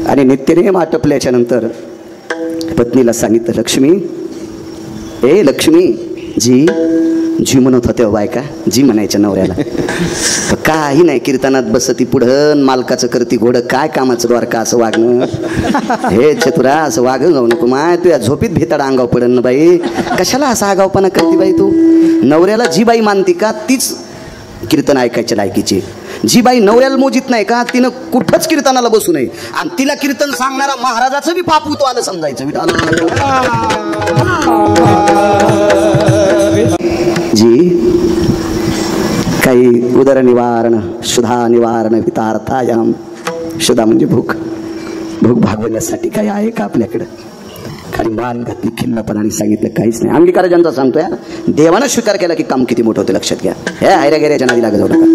आणि नित्यनेम आटपल्याच्या नंतर पत्नीला सांगितलं, लक्ष्मी, ए लक्ष्मी, जी जी म्हणत होते बायका, जी म्हणायच्या नवऱ्याला. काही नाही, कीर्तनात बसती पुढं, मालकाचं करती घोडं, काय कामाचं द्वारका असं वागणं. हे चतुरा, असं वागून जाऊ नको माय, तुझ्या झोपीत भेताड अंगाव पडन ना बाई. कशाला असा आगावपणा करते बाई तू. नवऱ्याला जी बाई मानती का तीच कीर्तन ऐकायच्या लायकीची. जी बाई नवऱ्याला मोजित नाही का तिनं कुठंच कीर्तनाला बसू नये. आणि तिला कीर्तन सांगणारा महाराजाचं बी पाप होतो आलं समजायचं. जी काही उदरनिवारण, शुद्धा निवारण वितार्थायाम. शुद्धा म्हणजे भूक. भूक भागवण्यासाठी काही आहे का आपल्याकडं. आणि मान घातली खिन्नपणाने सांगितलं, काहीच नाही. अंगीकार ज्यांचा सांगतोय, देवानं स्वीकार केला की काम किती मोठं होते लक्षात घ्या. हे आयऱ्या गेऱ्याच्या नादी लागत जाऊ नका.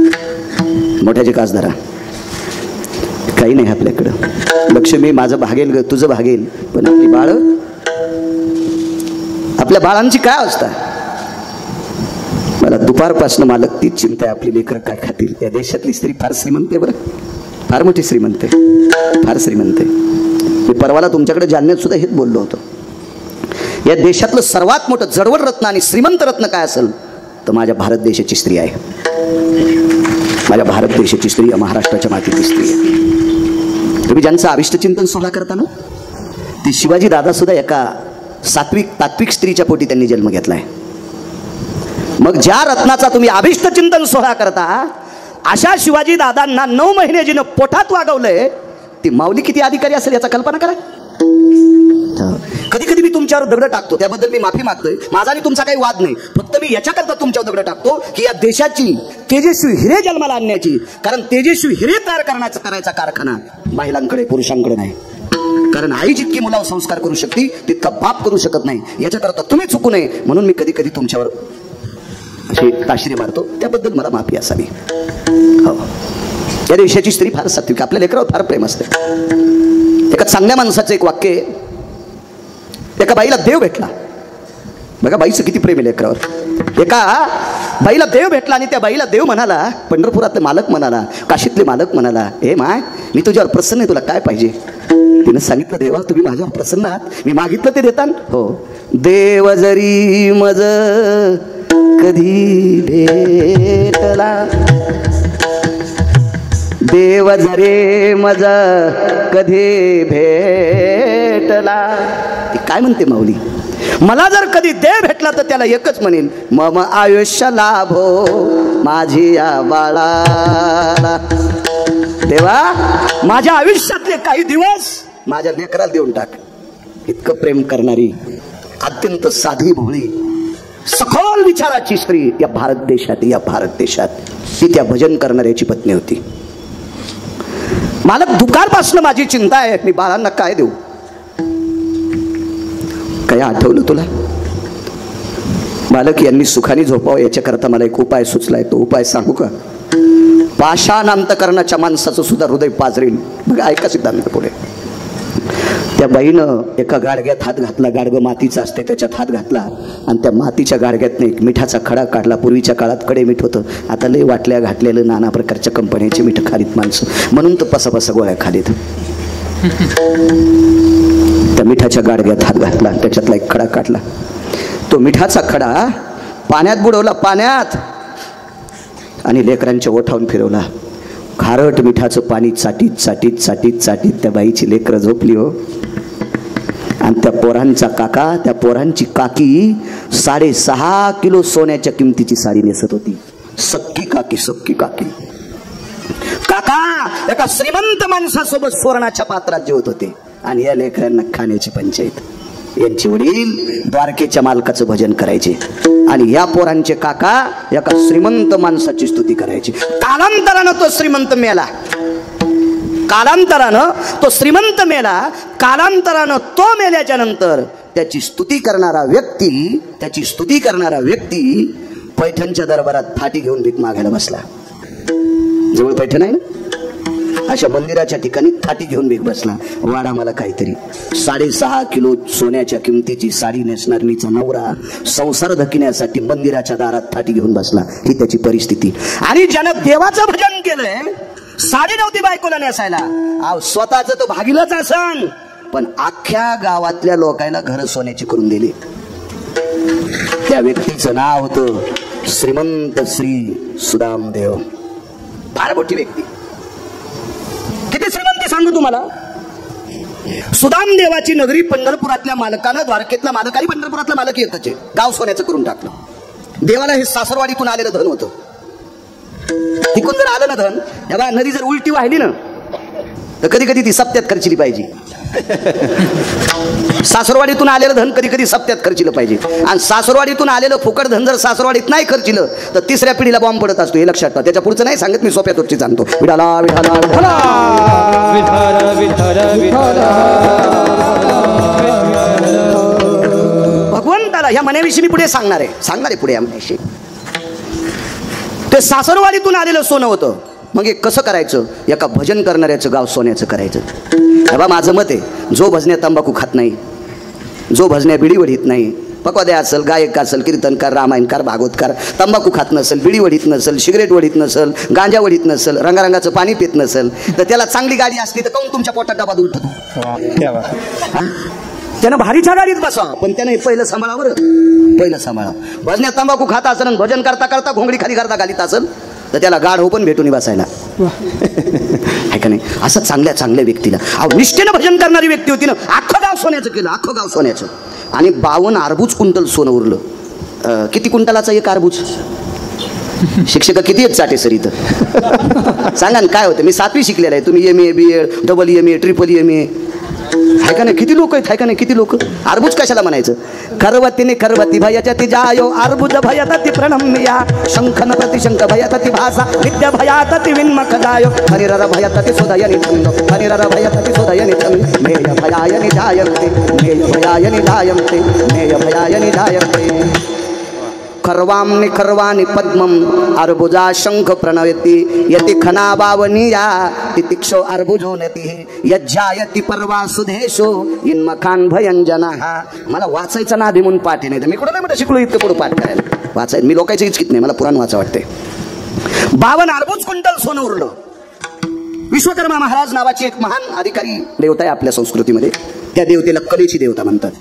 मोठ्याचे कास धरा. काही नाही आपल्याकडं. लक्ष्मी, माझं भागेल ग, तुझं भागेल, पण आपली बाळ, आपल्या बाळांची काय अवस्था. मला दुपारपासून मालक तीच चिंता आहे, आपली लेकरं काय खातील. या देशातली स्त्री फार श्रीमंत आहे बरं, फार मोठी श्रीमंत आहे, फार श्रीमंत आहे. मी परवाला तुमच्याकडे जालन्यात सुद्धा हेच बोललो होतो. या देशातलं सर्वात मोठं जडवड रत्न आणि श्रीमंत रत्न काय असेल तर माझ्या भारत देशाची स्त्री आहे. माझ्या भारत देशाची स्त्री, महाराष्ट्राच्या मातीची स्त्री आहे. तुम्ही ज्यांचं अभिष्टचिंतन सोहळा करता ना, ते शिवाजी दादा सुद्धा एका तात्विक स्त्रीच्या पोटी त्यांनी जन्म घेतलाय. मग ज्या रत्नाचा तुम्ही अभिष्टचिंतन सोहळा करता, अशा शिवाजी दादांना 9 महिने जिनं पोटात वागवलंय, ती माऊली किती अधिकारी असेल याचा कल्पना करा. कधी कधी मी तुमच्यावर दगड टाकतो, त्याबद्दल मी माफी मागतोय. माझा आणि तुमचा काही वाद नाही. फक्त मी याच्याकरता तुमच्यावर दगड टाकतो की या देशाची तेजस्वी हिरे जन्माला आणण्याची, कारण तेजस्वी हिरे तयार करायचा कारखाना महिलांकडे, पुरुषांकडे नाही. कारण आई जितकी मुलावर संस्कार करू शकते तितका बाप करू शकत नाही. याच्याकरता तुम्ही चुकू नये म्हणून मी कधी कधी तुमच्यावर अशी ताशरी मारतो, त्याबद्दल मला माफी असावी. हो, या देशाची स्त्री फार सात्विक, आपल्या लेकरावर फार प्रेम असते. एका चांगल्या माणसाचं एक वाक्य, एका बाईला देव भेटला. बघा बाईचं किती प्रेम आहे लेकरावर. एका बाईला देव भेटला आणि त्या बाईला देव म्हणाला, पंढरपुरातले मालक म्हणाला, काशीतले मालक म्हणाला, हे माय, मी तुझ्यावर प्रसन्न आहे, तुला काय पाहिजे. तिनं सांगितलं, देवा तुम्ही माझ्यावर प्रसन्न आहात, मी मागितलं ते देता. हो, देव जरी मज कधी भेटला, देव जरे मज कधी भेटला. ती काय म्हणते माऊली, मला जर कधी देव भेटला तर त्याला एकच म्हणेन, मम आयुष्य लाभो माझी या बाळाला. देवा माझ्या आयुष्यातले काही दिवस माझ्या लेकराला देऊन टाक. इतकं प्रेम करणारी, अत्यंत साधी भोळी, सखोल विचाराची स्त्री या भारत देशात ती त्या भजन करणाऱ्याची पत्नी होती. मालक, दुकानपासून माझी चिंता आहे, मी बाळांना काय देऊ. काय आठवलं तुला. मालक, यांनी सुखाने झोपावं याच्याकरता मला एक उपाय सुचलाय. तो उपाय सांगू का. पाषाण अंतकरणाच्या माणसाचं सुद्धा हृदय पाजरेल. बघा ऐका सिद्धांत पुढे. त्या बाईनं एका गाडग्यात हात घातला, गाडगं मातीचं असते त्याच्यात हात घातला आणि त्या मातीच्या गाडग्यातनं एक मिठाचा खडा काढला. पूर्वीच्या काळात कडे मीठ होतं, आता लय वाटल्या घातलेलं नाना प्रकारच्या कंपन्यांची मीठ खालीत माणसं, म्हणून तर पसा गोळ्या खालीत. त्या मिठाच्या गाडग्यात हात घातला, त्याच्यातला एक खडा काढला. तो मिठाचा खडा पाण्यात बुडवला, पाण्यात, आणि लेकरांच्या ओठावून फिरवला. खारट मिठाचं पाणी चाटीत चाटीत चाटीत चाटीत त्या बाईची लेकरं झोपली हो. आणि त्या पोरांचा काका, त्या पोरांची काकी 6.5 किलो सोन्याच्या किमतीची साडी नेसत होती. सक्की काकी, सक्की काकी. काका एका श्रीमंत माणसासोबत सुवर्णाच्या पात्रात जेवत होते आणि या लेकरांना खाण्याची पंचायत. यांचे वडील द्वारकेच्या मालकाचं भजन करायचे आणि या पोरांचे काका एका श्रीमंत माणसाची स्तुती करायची. कालांतरानं तो श्रीमंत मेला. कालांतरानं तो श्रीमंत मेला. कालांतरानं तो मेल्याच्या नंतर त्याची स्तुती करणारा व्यक्ती पैठणच्या दरबारात फाटी घेऊन भीक मागायला बसला. जवळ पैठण आहे ना, अशा मंदिराच्या ठिकाणी फाटी घेऊन भीक बसला. वाडा मला काहीतरी. 6.5 किलो सोन्याच्या किमतीची साडी नेसणारीचा नवरा संसार धकिण्यासाठी मंदिराच्या दारात फाटी घेऊन बसला. ही त्याची परिस्थिती. आणि ज्यानं देवाचं भजन केलंय, साडी नव्हती बायकोला नेसायला, स्वतःच तो भागीलच असन, पण अख्ख्या गावातल्या लोकांना घर सोन्याची करून दिली. त्या व्यक्तीचं नाव होतं श्रीमंत श्री सुदामदेव. फार मोठी व्यक्ती. किती श्रीमंती सांगू तुम्हाला. सुदामदेवाची नगरी पंढरपुरातल्या मालकानं, द्वारकेतला मालक आणि पंढरपुरातला मालक एकच आहे, गाव सोन्याचं करून टाकलं. देवाला हे सासरवाडीतून आलेलं धन होतं. तिकून जर आलं ना धन, तेव्हा नदी जर उलटी वाहिली ना तर कधी कधी ती सप्त्यात खर्चिली पाहिजे. सासरवाडीतून आलेलं धन कधी कधी सप्त्यात खर्चिलं पाहिजे. आणि सासरवाडीतून आलेलं फुकट धन जर सासरवाडीत नाही खर्चिलं तर तिसऱ्या पिढीला बॉम्ब पडत असतो. हे लक्षात ठेवा. त्याच्या पुढचं नाही सांगत मी, सोप्या तोटची सांगतो. विठाला विठाला विठाला भगवंताला ह्या मनाविषयी मी पुढे सांगणार आहे पुढे. या मनाविषयी ते सासरवाडीतून आलेलं सोनं होतं. मग हे कसं करायचं. एका भजन करणाऱ्याचं गाव सोन्याचं करायचं. बाबा माझं मत आहे, जो भजन्या तंबाखू खात नाही, जो भजन्या बिडी वडीत नाही, पकवाद्या असेल, गायक असेल, कीर्तनकार, रामायणकार, भागवतकार, तंबाखू खात नसेल, बिडी वडीत नसेल, सिगरेट वडीत नसेल, गांजा वडीत नसेल, रंगारंगाचं पाणी पित नसेल, तर त्याला चांगली गाडी असली तर काऊन तुमच्या पोटात डबा उलटतो. त्यानं भारीच्या गाडीत बसा, पण त्यानं पहिलं सांभाळा. भजन्या तंबाखू खात असेल, भजन करता करता घोंगडी खाली करता घालीत असेल तर त्याला गाढ हो पण भेटून बसायला आहे का नाही. असं चांगल्या व्यक्तीला निष्ठेनं भजन करणारी व्यक्ती होती ना. अख्खं गाव सोन्याचं केलं, अख्खं गाव सोन्याचं. आणि 52 अर्बूज क्विंटल सोनं उरलं. किती क्विंटलाचा एक अर्बूज. शिक्षक किती आहेत चाटे सर इथं सांगा ना काय होतं. मी 7वी शिकलेला आहे, तुम्ही MA BA DE MA MA आहे का नाही. किती लोक आहेत, आहे का नाही. किती लोक. अर्बूज कशाला म्हणायचं. खरवती भयाच्या ती जायो अर्बुज भयात ती प्रणम्या शंखन प्रतिशंख भयात ती भाषा विद्या भयात ती विन्मख जायो हरिरर भयात ती सुदयनि छंद हरिरर भयात ती सुदयनि छंद मेय भयायनि जायन्ते खर्वाम्नि खर्वाणि पद्मं अर्बुजा शंख प्रणयति यति खनाबावनिया तितिक्षो अर्बुजो नतिः यज्जायति पर्वा सुधेशो इन्मखान भयंजनः. मला वाचायचा ना आधी म्हणून पाठ नाही तर मी कुठं नाही म्हणत शिकलो इतकं पुढं पाठ करायला. वाचायचं मी लोकांचं इच्छित नाही, मला पुराण वाचा वाटते. 52 अर्बुज क्विंटल सोनं उरलं. विश्वकर्मा महाराज नावाची एक महान अधिकारी देवता आहे आपल्या संस्कृतीमध्ये. त्या देवतेला कलेची देवता म्हणतात.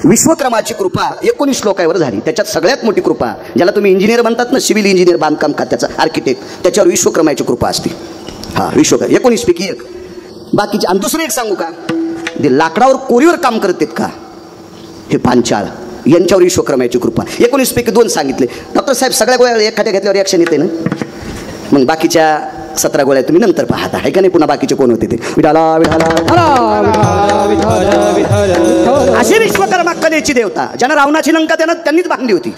विश्वकर्माची कृपा 19 श्लोकावर झाली. त्याच्यात सगळ्यात मोठी कृपा, ज्याला तुम्ही इंजिनियर म्हणतात ना, सिव्हिल इंजिनियर, बांधकाम खात्याचा आर्किटेक्ट, त्याच्यावर विश्वकर्माची कृपा असते. हा विश्वकर्मा 19 पैकी एक. बाकीचे. आणि दुसरं एक सांगू का, ते लाकडावर कोरीवर काम करतात का, हे पांचाळ, यांच्यावर विश्वकर्माची कृपा. 19 पैकी 2 सांगितले. डॉक्टर साहेब सगळ्या गोळ्या एखाद्या घेतल्यावर रिॲक्शन येते ना, मग बाकीच्या 17 गोळ्या तुम्ही नंतर पाहता आहे का नाही. पुन्हा बाकीचे कोण होते ते. अशी विश्वकर्मा कलेची देवता, ज्यानं रावणाची लंका त्यांनीच बांधली होती.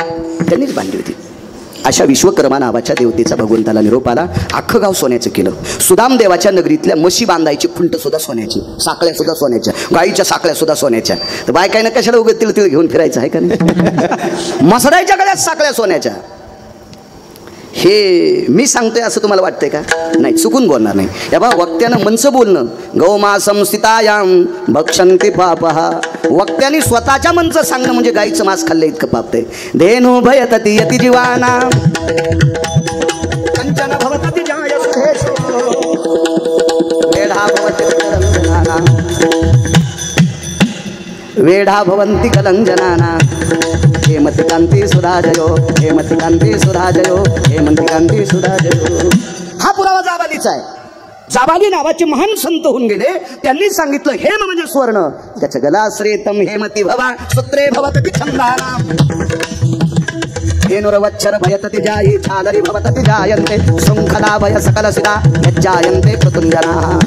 अशा विश्वकर्मा नावाच्या देवतेचा भगवंताला निरोप आला. अख्खं गाव सोन्याचं केलं. सुदामदेवाच्या नगरीतल्या म्हशी बांधायची खुंट सुद्धा सोन्याची, साखळ्या सुद्धा सोन्याच्या, गाईच्या साखळ्या सुद्धा सोन्याच्या. तर बायकाईनं कशाला उगत तिळ घेऊन फिरायचं आहे का नाही. मसडायच्या गळ्यात साखळ्या सोन्याच्या. हे मी सांगतोय असं तुम्हाला वाटतंय का. नाही, चुकून बोलणार नाही. या बा वक्त्यानं मनचं बोलणं. गौमासं स्थितायां भक्षन्ति पापः. वक्त्याने स्वतःच्या मनचं सांगणं म्हणजे गाईचं मांस खाल्लं इतकं पापते. धेनु भयतति यति जीवाना कंचन भवतति जाय सुधेशो वेढा भवन्ति कलंजनाना हेमंति कांती सुधाजयो हेमंति कांती सुधाजयो हेमंति कांती सुधाजयो. हा पुरावा जाबालीचा आहे. जाबाली नावाचे महान संत होऊन गेले. त्यांनी सांगितलं हेम म्हणजे सुवर्ण, त्याच्या गलाश्रेतम हेमती भवा सूत्रे भवतति छंदाना हेनुरवच्छर भयतति जायी छालरी भवतति जायन्ते शृंखला भय सकल सिदा यज्जायन्ते प्रतुंजना.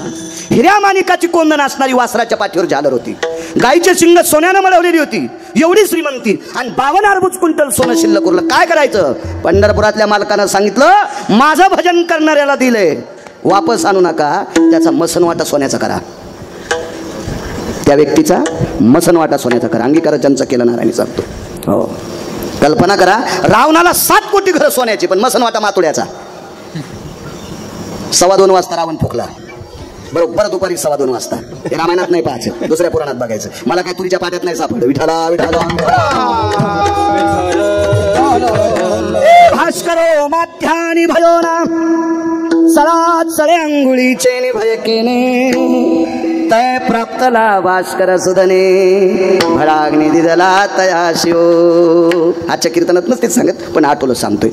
हिऱ्या माणिकाची कोंदण असणारी वासराच्या पाठीवर झालर होती. गायीचे शिंग सोन्यानं मळवलेली होती. एवढी श्रीमंती आणि 52 अरबुज क्विंटल सोनं शिल्लक उरलं. काय करायचं? पंढरपुरातल्या मालकानं सांगितलं माझं भजन करणाऱ्याला दिले, वापस आणू नका, त्याचा मसनवाटा सोन्याचा करा. त्या व्यक्तीचा मसनवाटा सोन्याचा करा. अंगीकार ज्यांचा केला नारायणी सांगतो. हो, कल्पना करा, रावणाला 7 कोटी घरं सोन्याची, पण मसनवाटा मातोड्याचा. 2:15 वाजता रावण फुकला. बरोबर दुपारी 2:15 वाजता. हे रामायणात नाही पाहायचं, दुसऱ्या पुराणात बघायचं. मला काय तुरीच्या पाट्यात नाही सापडलं. विठाला विठाला भास्करो माध्यानी भयो ना सळात सळे अंगुळीचे निभय केने तय प्राप्तला भास्कर सुधने भडाग्नी दिदला तया शिव. आजच्या कीर्तनात नसतेच सांगत, पण आठवलं सांगतोय.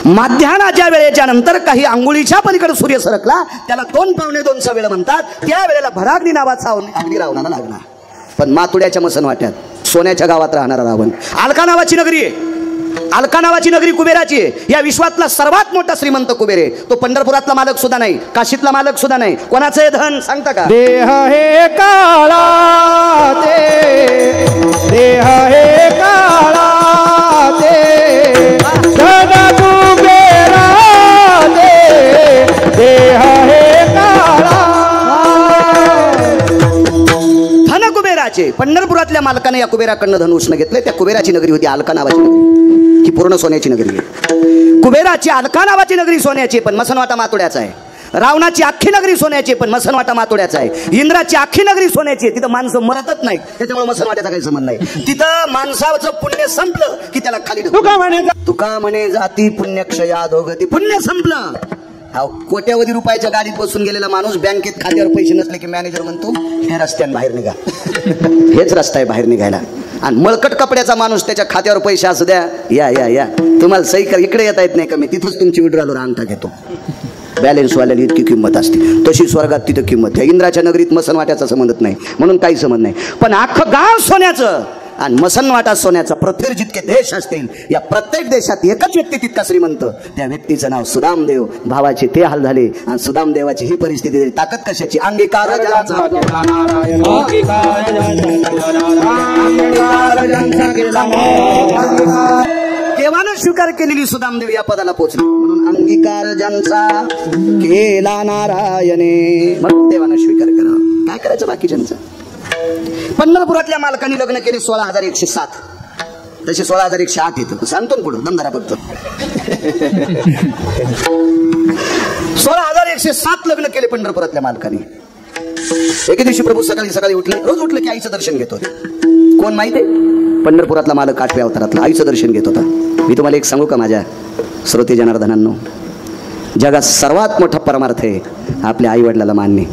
माध्यानाच्या वेळेच्या नंतर काही अंगुळीच्या पलीकडे सूर्य सरकला, त्याला 2 पावणे 2चा वेळ म्हणतात. त्या वेळेला भडाग्नी नावाचा अग्नी रावणाला लागला. पण मातुड्याच्या मसनवाट्यात सोन्याच्या गावात राहणारा रावण. अलका नावाची नगरी आहे. अलका नावाची नगरी कुबेराची आहे. या विश्वातला सर्वात मोठा श्रीमंत कुबेर आहे. तो पंढरपुरातला मालक सुद्धा नाही, काशीतला मालक सुद्धा नाही. कोणाचं हे धन सांगता का? देह हे काळा ते, देह हे काळा ते, धन कुबेरा ते, देह हे काळा. धन कुबेराचे. पंढरपुरातल्या मालकाने या कुबेराकडनं धन उष्ण घेतले. त्या कुबेराची नगरी होती अलका नावाची नगरी. ही पूर्ण सोन्याची नगरी आहे. कुबेराची अलका नावाची नगरी सोन्याची, पण मसनवाटा मातोड्याचा आहे. रावणाची अख्खी नगरी सोन्याची, पण मसनवाटा मातोड्याचा आहे. इंद्राची अख्खी नगरी सोन्याची आहे. तिथं माणसं मरतच नाही, त्याच्यामुळे मसनवाट्याचा काही संबंध नाही. तिथं माणसाचं पुण्य संपलं की त्याला खाली तुका म्हणे जाती पुण्यक्षया दोगती. पुण्य संपलं. कोट्यावधी रुपयाच्या गाडीत बसून गेलेला माणूस बँकेत खात्यावर पैसे नसले की मॅनेजर म्हणतो हे रस्त्याने बाहेर निघा. हेच रस्ता आहे बाहेर निघायला. आणि मळकट कपड्याचा माणूस त्याच्या खात्यावर पैसे असू द्या, या या या तुम्हाला सही कर, इकडे येता येत नाही का, मी तिथंच तुमची विड्रॉलवर अंगठा घेतो. बॅलन्स वाल्याला इतकी किंमत असते, तशी स्वर्गात तिथं किंमत आहे. इंद्राच्या नगरीत मसनवाट्याचा संबंध नाही, म्हणून काही संबंध नाही. पण अख्खं गाव सोन्याचं आणि मसनवाटा सोन्याचा. पृथ्वीवर जितके देश असतील, या प्रत्येक देशात एकच व्यक्ती तितका श्रीमंत. त्या व्यक्तीचं नाव सुदामदेव. भावाचे ते हाल झाले आणि सुदामदेवाची ही परिस्थिती झाली. ताकद कशाची? अंगीकार देवानं स्वीकार केलेली सुदामदेव या पदाला पोहोचली. म्हणून अंगीकार ज्यांचा केला नारायणे, मग देवानं स्वीकार करा. काय करायचं बाकीच्यांचं? पंढरपुरातल्या मालकांनी लग्न केले 16,107. तसे 16,108 येतं. सांगतो ना पुढं, दमदारा बघतो. 16,107 लग्न केले पंढरपुरातल्या मालकांनी. एके दिवशी प्रभू सकाळी सकाळी उठले. रोज उठले की आईचं दर्शन घेत होते. कोण माहिती आहे? पंढरपुरातला मालक 8व्या अवतारातला आईचं दर्शन घेत होता. मी तुम्हाला एक सांगू का माझ्या श्रोते जनार्दनांनो? जगात सर्वात मोठा परमार्थ आहे आपल्या आई वडिलाला मानणे.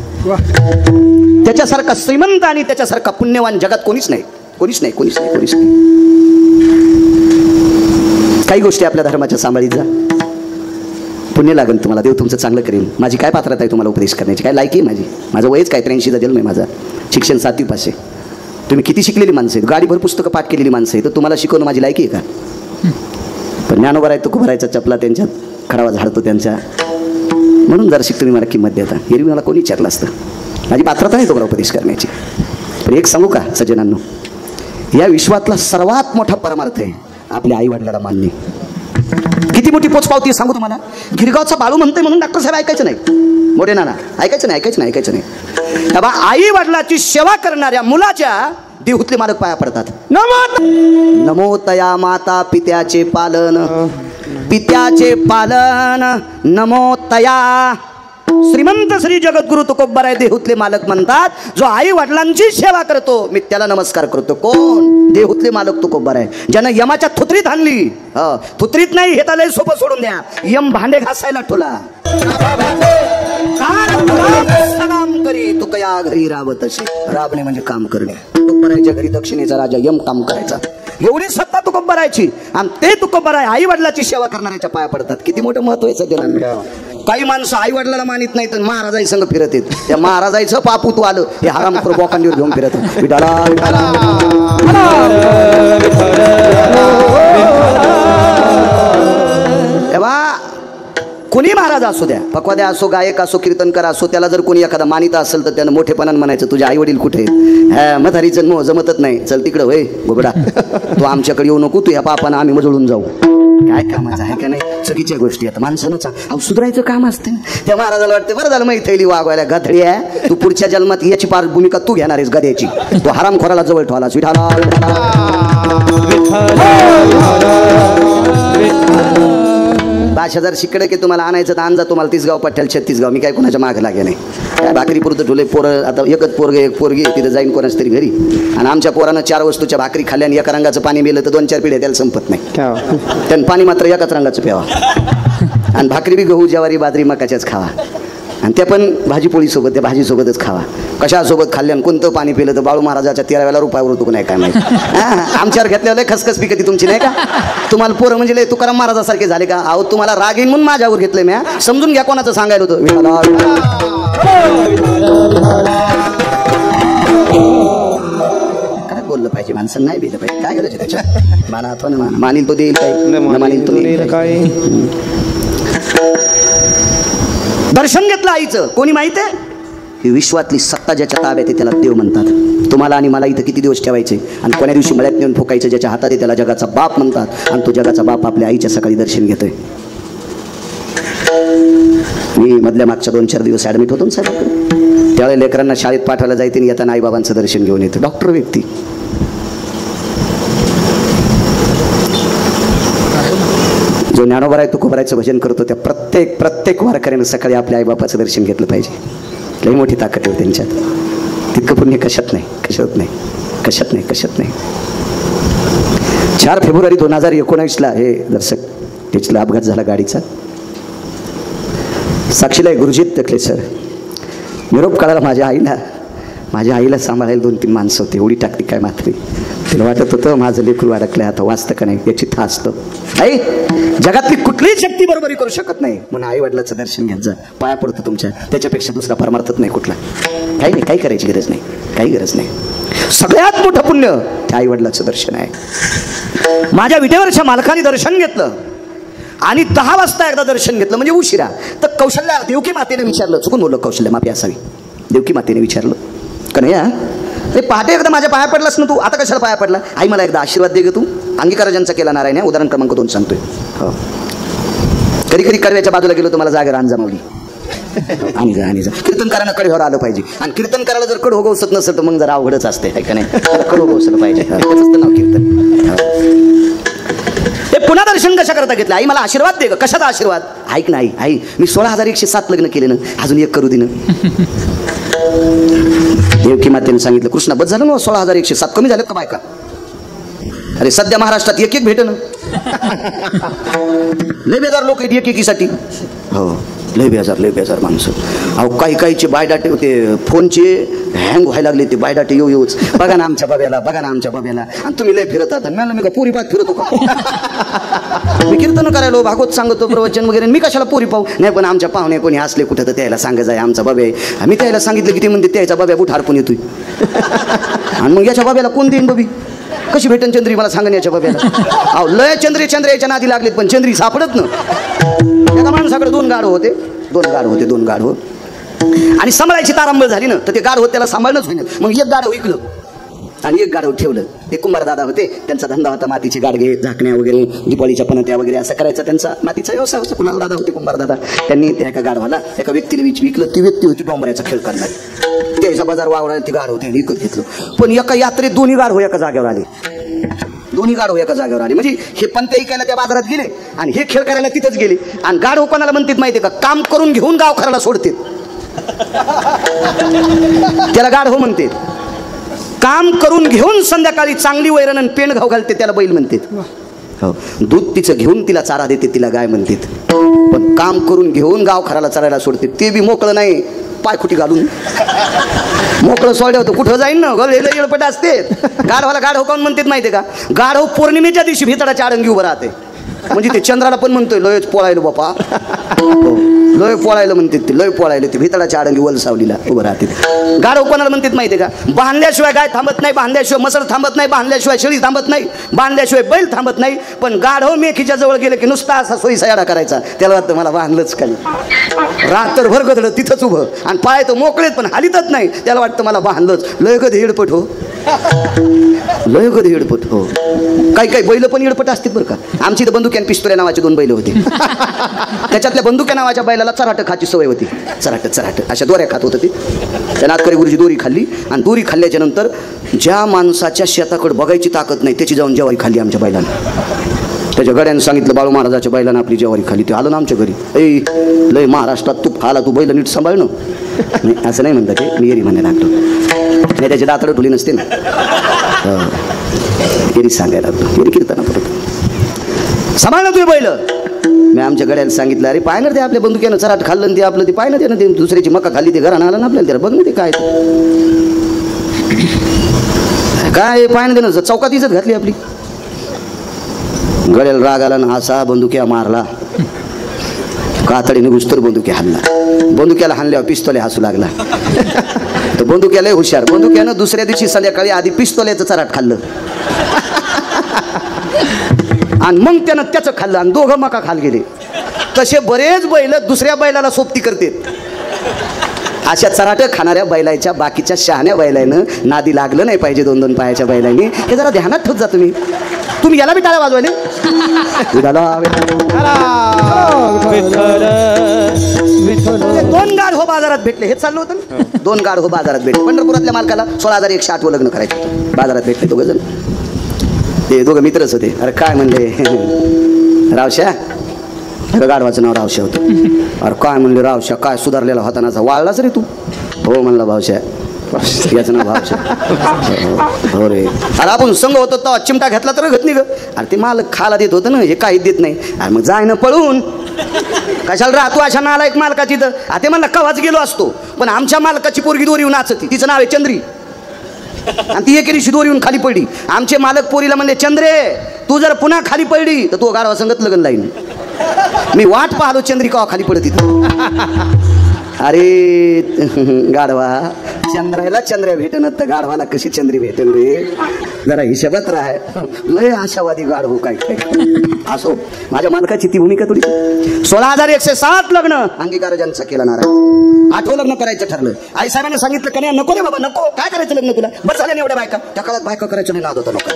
त्याच्यासारखा श्रीमंत आणि त्याच्यासारखा पुण्यवान जगात कोणीच नाही, कोणीच नाही, कोणीच नाही, कोणीच नाही. काही गोष्टी आपल्या धर्माच्या सांभाळीत जा, पुण्य लागेल तुम्हाला. देव तुमचं चांगलं करेल. माझी काय पात्रता आहे तुम्हाला उपदेश करण्याची? काय लायकी माझी? माझं वयच काय 83चा जन्म आहे माझा. शिक्षण 7वी पास आहे. तुम्ही किती शिकलेली माणसं आहेत, गाडीभर पुस्तकं पाठ केलेली माणसं आहे, तर तुम्हाला शिकवणं माझी लायकी आहे का? पण ज्ञानोबा आहे तो भरायचा चपला त्यांच्यात खडावा झाडतो त्यांच्या. म्हणून जर शिक तुम्ही मला किंमत देता. एरवी मला कोणी विचारलं असतं. माझी पात्रता नाही तुम्हाला उपदेश करण्याची. पण एक सांगू का सज्जनांनो? या विश्वातला सर्वात मोठा परमार्थ आहे आपल्या आई वडिलाला मानणे. किती मोठी पोचपावती सांगू तुम्हाला. गिरगावचा बाळू म्हणते म्हणून डॉक्टर साहेब ऐकायचं नाही. मोठे नाना ऐकायचं नाही, ऐकायचं नाही, ऐकायचं नाही. तेव्हा आई वडिलाची सेवा करणाऱ्या मुलाच्या देहूतले मालक पाया पडतात. नमो तया माता पित्याचे पालन, पित्याचे पालन नमो तया. श्रीमंत श्री जगद्गुरु तुकोबाराय देहूतले मालक म्हणतात, जो आई वडिलांची सेवा करतो मी त्याला नमस्कार करतो. कोण? देहूतले मालक तुकोबाराय. ज्यानं यमाच्या थुत्रीत आणली. थुत्रीत नाही, हे तर सोपं सोडून द्या. यम भांडे घासायला ठोला. काम करी तुकया घरी राबत असे. राबणे म्हणजे काम करणे. तुकोबारायच्या घरी दक्षिणेचा राजा यम काम करायचा. एवढी सत्ता तुकोबारायची. आणि ते तुकोबाराय आई वडिलाची सेवा करणाऱ्याच्या पाया पडतात. किती मोठं महत्व आहे सध्या. काही माणसं आई वडिलाला मानित नाही तर महाराजाई संग फिरत येत. त्या महाराजाईचं पापूत आलं हे हरामखोर बोकांडीवर घेऊन फिरत. विठाला तेव्हा कोणी महाराज असू द्या, पक्वाद्या असो, गायक असो, कीर्तनकार असो, त्याला जर कोणी एखादा मानित असेल तर त्यानं मोठेपणानं म्हणायचं तुझे आई वडील कुठे आहेत? हा म्हातारीचं मग जमतच नाही, चल तिकडं होय गोबडा, तू आमच्याकडे येऊ नको, तू या पापानं आम्ही मजळून जाऊ. काय कामाचं आहे का नाही? चुकीच्या गोष्टी आता माणसानं सुधारायचं काम असते. त्या महाराजाला वाटते बरं झालं माहिती थैली वागवायला, गधडी आहे तू, पुढच्या जन्मात याची पार भूमिका तू घेणार आहेस गद्याची, तू हरामखोराला जवळ ठेवलास. भाषा जर शिकडे की तुम्हाला आणायचं तर आणजा, तुम्हाला 30 गाव पठ्याल 36 गाव, मी काय कोणाच्या मागे लागे नाही. काय भाकरी पुरतं ठेवले पोरं, आता एकच पोरगे एक पोरगी तिथं जाईन कोणाच तरी घरी, आणि आमच्या पोरानं 4 वस्तूच्या भाकरी खाल्ल्या आणि एका रंगाचं पाणी मिळलं तर 2-4 पिढ्या त्याला संपत नाही. त्यानं पाणी मात्र एकाच रंगाचं प्यावा, आणि भाकरी बी गहू ज्वारी बाजरी मकाच्याच खावा, आणि त्या पण भाजीपोळीसोबत, त्या भाजीसोबतच खावा. कशासोबत खाल्ल्यानं कोणतं पाणी पिलं तर बाळू महाराजाच्या 13व्या रुपयावर होतो नाही काय माहिती. आमच्यावर घेतल्यावर खसखस पिकती तुमची नाही का? तुम्हाला पोरं म्हणजे लय तुकाराम महाराजासारखे झाले का? अहो तुम्हाला राग येईन म्हणून माझ्यावर घेतलंय म्या, समजून घ्या कोणाचं सांगायला होतं. काय बोललं पाहिजे माणसं, नाही दिलं पाहिजे, काय करायचं त्याच्या माना तो ना मानील तो देईल काय, मानील तो देईल काय. दर्शन घेतलं आईचं, कोणी माहिती आहे? ही विश्वातली सत्ता ज्याच्या ताब्यात आहे त्याला देव म्हणतात. तुम्हाला आणि मला इथं किती दिवस ठेवायचे आणि कोण्या दिवशी मळ्यात नेऊन फुकायचं, ज्याच्या हातात आहे त्याला जगाचा बाप म्हणतात. आणि तो जगाचा बाप आपल्या आईच्या सकाळी दर्शन घेतोय. मी मधल्या मागच्या 2-4 दिवस ॲडमिट होतो ना साहेब, त्यावेळेला लेकरांना शाळेत पाठवायला जायचे आणि येताना आईबाबांचं दर्शन घेऊन येतं. डॉक्टर व्यक्ती जो ज्ञानोबा आहे तुकोबरायचं भजन करतो, त्या प्रत्येक वारकऱ्यानं सकाळी आपल्या आईबापाचं दर्शन घेतलं पाहिजे. लई मोठी ताकद आहे त्यांच्यात, तितकं पुण्य कशात नाही. 4 फेब्रुवारी 2019ला हे दर्शक त्याच्याला अपघात झाला गाडीचा. साक्षीला गुरुजीत तकले सर निरोप काढायला माझ्या आईला सांभाळायला 2-3 माणसं होते. एवढी टाकली काय मात्र तिला वाटत होतं माझं लेकरू अडकलंय, आता वाचतं का नाही याची था असतं. आई जगातली कुठलीही शक्ती बरोबरी करू शकत नाही, म्हणून आई वडिलाचं दर्शन घ्यायचं जा, पाया पडतो तुमच्या, त्याच्यापेक्षा दुसरा परमार्थच नाही कुठला. काही नाही, काही करायची गरज नाही, काही गरज नाही. सगळ्यात मोठं पुण्य त्या आई वडिलाचं दर्शन आहे. माझ्या विटेवरच्या मालकाने दर्शन घेतलं आणि 10 वाजता एकदा दर्शन घेतलं, म्हणजे उशिरा. तर कौशल्या देवकी मातेने विचारलं, चुकून बोललं, कौशल्य माफी असावी, देवकी मातेने विचारलं का नाही अरे पहाटे एकदा माझ्या पाया पडलास ना तू, आता कशाला पाया पडला? आई मला एकदा आशीर्वाद दे ग तू. अंगीकार ज्यांचा केला नारायण, उदाहरण क्रमांक 2 सांगतोय. हो कधी कडव्याच्या बाजूला गेलो तर मला जागेवर अंजामावली आणि जा कीर्तनकारांना कडेवर आलं पाहिजे, आणि कीर्तनकाराला जर कड होगवसत नसेल तर मग जरा अवघडच असते का नाही, कड होगवसलं पाहिजे, नाव कीर्तन. ते पुन्हा दर्शन कशा करता घेतलं? आई मला आशीर्वाद दे ग. कशाचा आशीर्वाद? ऐक नाही आई मी 16,107 लग्न केले ना, अजून एक करू दे ना. देवकी मातेने सांगितलं कृष्णा बस झालं ना 16,107, कमी झालं का बायका? अरे सध्या महाराष्ट्रात एक भेट ना, लय बेजार लोक आहेत एकीसाठी. हो लय बेजार माणसं. अहो काहीचे बायडाटे होते, फोनचे हँग व्हायला लागले, ते बायडाटे येऊच. बघा ना आमच्या बाब्याला, आणि तुम्ही लय फिरतात. मी का पुरी पाहत फिरतो का? मी कीर्तन करायलो, भागवत सांगतो, प्रवचन वगैरे, मी कशाला पुरी पाहू? नाही पण आमच्या पाहुणे कोणी असले कुठं तर त्याला सांगायचं आहे आमचा बाबा आहे. मी त्याला सांगितलं की ते म्हणते त्याचा बाब्या बुट हारपून येतोय, आणि मग याच्या बाब्याला कोण देईन बबी? कशी भेटन चंद्री मला सांगन याच्या बाब्याला? अहो लय चंद्रयाच्या नादी लागलेत पण चंद्री सापडत ना. एका माणसाकडे 2 गाढव होते. आणि सांभाळायची तारांबळ झाली ना तर ते गाढव त्याला सांभाळणंच होईना. मग एक गाढव विकलं आणि एक गाढव ठेवलं. ते कुंभार दादा होते, त्यांचा धंदा होता मातीचे गाडगे, झाकण्या वगैरे, दिपाळीच्या पणत्या वगैरे असं करायचा त्यांचा मातीचा व्यवसाय होता. कुणाल दादा होते, कुंभार दादा. त्यांनी त्या एका गाढवाला एका व्यक्तीला विकलं. ती व्यक्ती होती डोंबऱ्याचा खेळ करणार. त्याचा बाजार वावराला ती गाढव त्यांनी विकत घेतलं. पण एका यात्रेत 2 गाढव एका जागेवर आले. म्हणजे हे पंत ऐकायला त्या बाजारात गेले आणि हे खेळ करायला तिथंच गेले. आणि गाढव कोणाला म्हणतात माहितीये का? काम करून घेऊन गाव खराला सोडते, त्याला गाढव म्हणते. काम करून घेऊन संध्याकाळी चांगली वैरण आणि पेंड घाव घालते, त्याला बैल म्हणतात. हो दूध तिचं घेऊन तिला चारा देते, तिला गाय म्हणतात. पण काम करून घेऊन गाव खराला चरायला सोडते, ते बी मोकळं नाही, पायखुटी घालून मोकळं सोडलं होतं. कुठं जाईन ना गळपट असते. गाढवाला गाढव काऊन म्हणतात माहितीये का? गाढव पौर्णिमेच्या दिवशी भितडाच्या आडंगी उभं राहते, म्हणजे ते चंद्राला पण म्हणतोय लयच पोळायलो बापा, लय पोळायला म्हणतात ते, लय पोळायला ते भितडाच्या आडंगी वल सावलीला उभं राहते. गाढव कोणाला म्हणतात माहितीये का? बांधल्याशिवाय गाय थांबत नाही, बांधल्याशिवाय मसर थांबत नाही, बांधल्याशिवाय शेळी थांबत नाही, बांधल्याशिवाय बैल थांबत नाही. पण गाढव मेखीच्या जवळ गेलं की नुसता असा सोयीचा याडा करायचा. त्याला वाटतं मला बांधलंच खाली, रात्रभर गदळं तिथंच उभं आणि पाय तो मोकळेत पण हालीतच नाही. त्याला वाटतं मला बांधलंच. लय कधी हिडपट हो, लय कधी हिडपट हो. काही बैल पण हिडपट असतील बरं का. आमची तर बंदुक्या पिस्तुल्या नावाची 2 बैल होती. त्याच्यातल्या बंदुक्या नावाच्या बैलाला चराट खाची सवय होती. चराट अशा दोऱ्या खात होतं ती. त्या नातकरी गुरुजी दोरी खाल्ली आणि दोरी खाल्ल्याच्या नंतर ज्या माणसाच्या शेताकडे बघायची ताकद नाही त्याची जाऊन जेवारी खाल्ली आमच्या बैलानं. त्याच्या गड्यानं सांगितलं बाळू महाराजाच्या बैलानं आपली जेवारी खाल्ली. ते आलं ना आमच्या घरी. ए लय महाराष्ट्रात तू खाला, तू बैल नीट सांभाळ ना. असं नाही म्हणतात ते, मी एरी म्हणायला लागलो. नाही त्याची दातडं ठुली नसते ना. एरी सांगायला लागलो, एरी कीर्तना परत सांभाळ ना तुझे बैल. मी आमच्या गड्याला सांगितलं अरे पाय ना ते आपल्या बंदुक्यानं चराट खाल्लं ते आपलं, ते पाय ना ते ना ते दुसऱ्याची मका खाल्ली, ते घरानं आलं ना आपल्याला. त्याला बघ ना ते काय काय पाय ना त्यानं चौकात इज्जत घातली आपली. गड्याला राग आला ना, असा बंदुक्या मारला, कातडीने घुसतर बंदुक्या हाणला. बंदुक्याला हाणल्यावर पिस्तोले हसू लागला. तर बंदुक्याला हुशार, बंदुक्यानं दुसऱ्या दिवशी संध्याकाळी आधी पिस्तोल्याचं चराट खाल्लं आणि मग त्यानं त्याचं खाल्लं आणि दोघं मका खाल गेले. तसे बरेच बैल दुसऱ्या बैलाला सोबती करतात. अशा चराट खाणाऱ्या बैलाच्या बाकीच्या शहाण्या बैलानं नादी लागलं नाही पाहिजे 2-2 पायाच्या बैलांनी. हे जरा ध्यानात ठेवत जा तुम्ही. तुम्ही याला बी टाळ्या वाजवायले. 2 गाढव बाजारात भेटले. हे चाललं होतं ना, 2 गाढव बाजारात भेटले. पंढरपुरातल्या मालकाला 16,108 लग्न करायचं होतं. बाजारात भेटले 2 जण. ते 2 मित्रच होते. अरे काय म्हणले, रावश्या, गाढवाचं नाव रावश्या होतं. अरे काय म्हणले रावश्या, काय सुधारलेला होता नाचा, वाळलाच रे तू. हो म्हणला भावश्या, याचं नाव भावश्या. हो रे. अरे आपण संघ होतो तो चिमटा घेतला तर घेत नाही ग. अरे ते मालक खाला देत होतं ना, हे काहीच देत नाही. अरे मग जाय ना पळून, कशाला राहतो अशा नालायक मालकाची. तर ते म्हणला कवाच गेलो असतो, पण आमच्या मालकाची पोरगी दोरीहून नाचती, तिचं नाव आहे चंद्री, आणि ती एके दिवशी दोरीहून खाली पडली. आमचे मालक पोरीला म्हणले चंद्रे तू जर पुन्हा खाली पडली तर तो गाढवा संगत लग्न लाईन. मी वाट पाहलो चंद्री कवा खाली पडत तिथं. अरे गाढवा, चंद्राला चंद्र भेटन तर गाढवाला कशी चंद्री भेटन रे. जरा हिशोबात राह. लय आशावादी गाढव काय असो. माझ्या मालकाची ती भूमिका थोडी. 16,107 लग्न अंगीकारजांचा केला नाराज. 8वं लग्न करायचं ठरलं. आई साहेबांनी सांगितलं का नाही, नको रे बाबा नको, काय करायचं लग्न तुला, बरं झालं एवढ्या बायका. त्या काळात बायका करायचं नाही नाद होता लोक.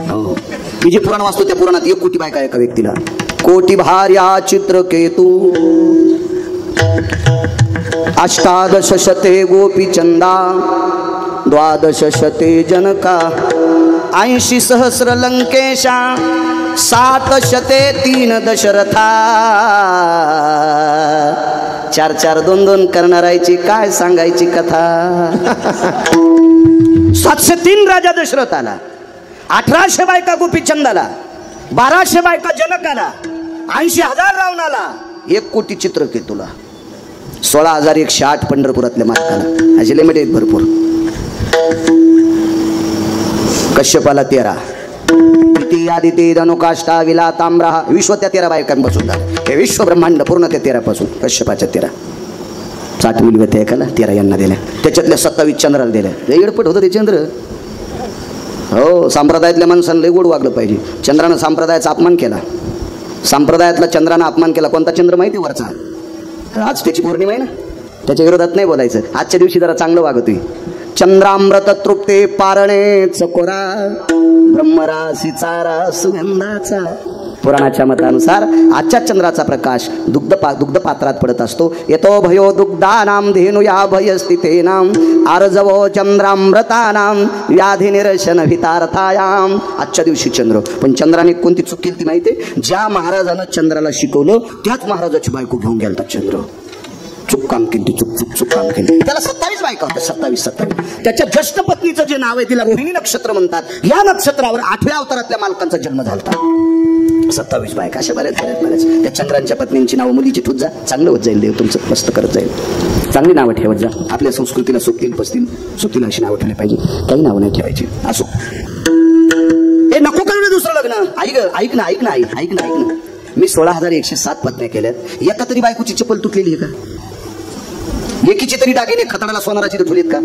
हो, मी जे पुराण वाचतो त्या पुराणात 1 कोटी बायका एका व्यक्तीला. कोटी भार्या चित्रकेतू 18 शते गोपी चंदा 12 शते जनका 80 सहस्र लंकेशा 7 शते 3 दशरथा. 4-4 2-2 करणारायची काय सांगायची कथा. 703 राजा दशरथाला, 1800 बायका गोपीचंदाला, 1200 बायका जनकाला, 80,000 रावणाला, 1 कोटी चित्रकेतूला, 16,108 पंढरपुरातल्या मालकाला. असे लिमिट आहेत भरपूर. कश्यपाला 13, आदिती धनुकाष्टा विला ताम्रा, विश्व त्या 13 बायकांपासून झालं. हे विश्व ब्रह्मांड पूर्ण त्या 13 पासून. कश्यपाच्या 13, 60 मुली होत्या एकाला, 13 यांना दिल्या. त्याच्यातल्या 27 चंद्राला दिल्या. एडपट होतं ते चंद्र. हो, संप्रदायातल्या माणसांना लय गोड वागलं पाहिजे. चंद्रानं संप्रदायाचा अपमान केला. संप्रदायातला चंद्रानं अपमान केला. कोणता चंद्र माहिती वरचा? आज त्याची पौर्णिमा आहे ना, त्याच्या विरोधात नाही बोलायचं. आजच्या दिवशी जरा चांगलं वागतोय. चंद्रामृत तृप्ते पारणे चकोरा ब्रह्मराशी चारा सुगंधाचा. पुराणाच्या मतानुसार आजच्या चंद्राचा प्रकाश दुग्ध पात्रात पडत असतो. येतो भयो दुग्धानाम धेनुया भयस्थितेनाम आर्जवो चंद्रामृतानाम व्याधी निरशन भितार्थायाम. आजच्या दिवशी चंद्र. पण चंद्राने कोणती चूक केली ती माहिती आहे? ज्या महाराजानं चंद्राला शिकवलं त्याच महाराजाची बायको घेऊन गेलतात चंद्र. चूक काम केली, चूक काम केली. त्याला 27 बायका होत्या. 27. त्याच्या ज्येष्ठ पत्नीचं जे नाव आहे तिला रोहिणी नक्षत्र म्हणतात. या नक्षत्रावर 8व्या अवतारातल्या मालकांचा जन्म झाला. 27 बायका. अशा बऱ्याच. त्या चंद्रांच्या पत्नींची नावं मुलीची ठेवत जा. चांगलं होत जाईल, देव तुमचं मस्त करत जाईल. चांगली नावं ठेवत जा. आपल्या संस्कृतीला सुकतील पसतील सुकतील अशी नावं ठेवली पाहिजे. काही नावं नाही ठेवायची. असो, हे नको करू दुसरं लग्न. ऐक ना. मी 16,107 पत्न्या केल्यात, एका तरी बायकोची चप्पल तुटलेली आहे का? एकीची तरी दागिने खतडाला सोनाराची तर ठुलीत का?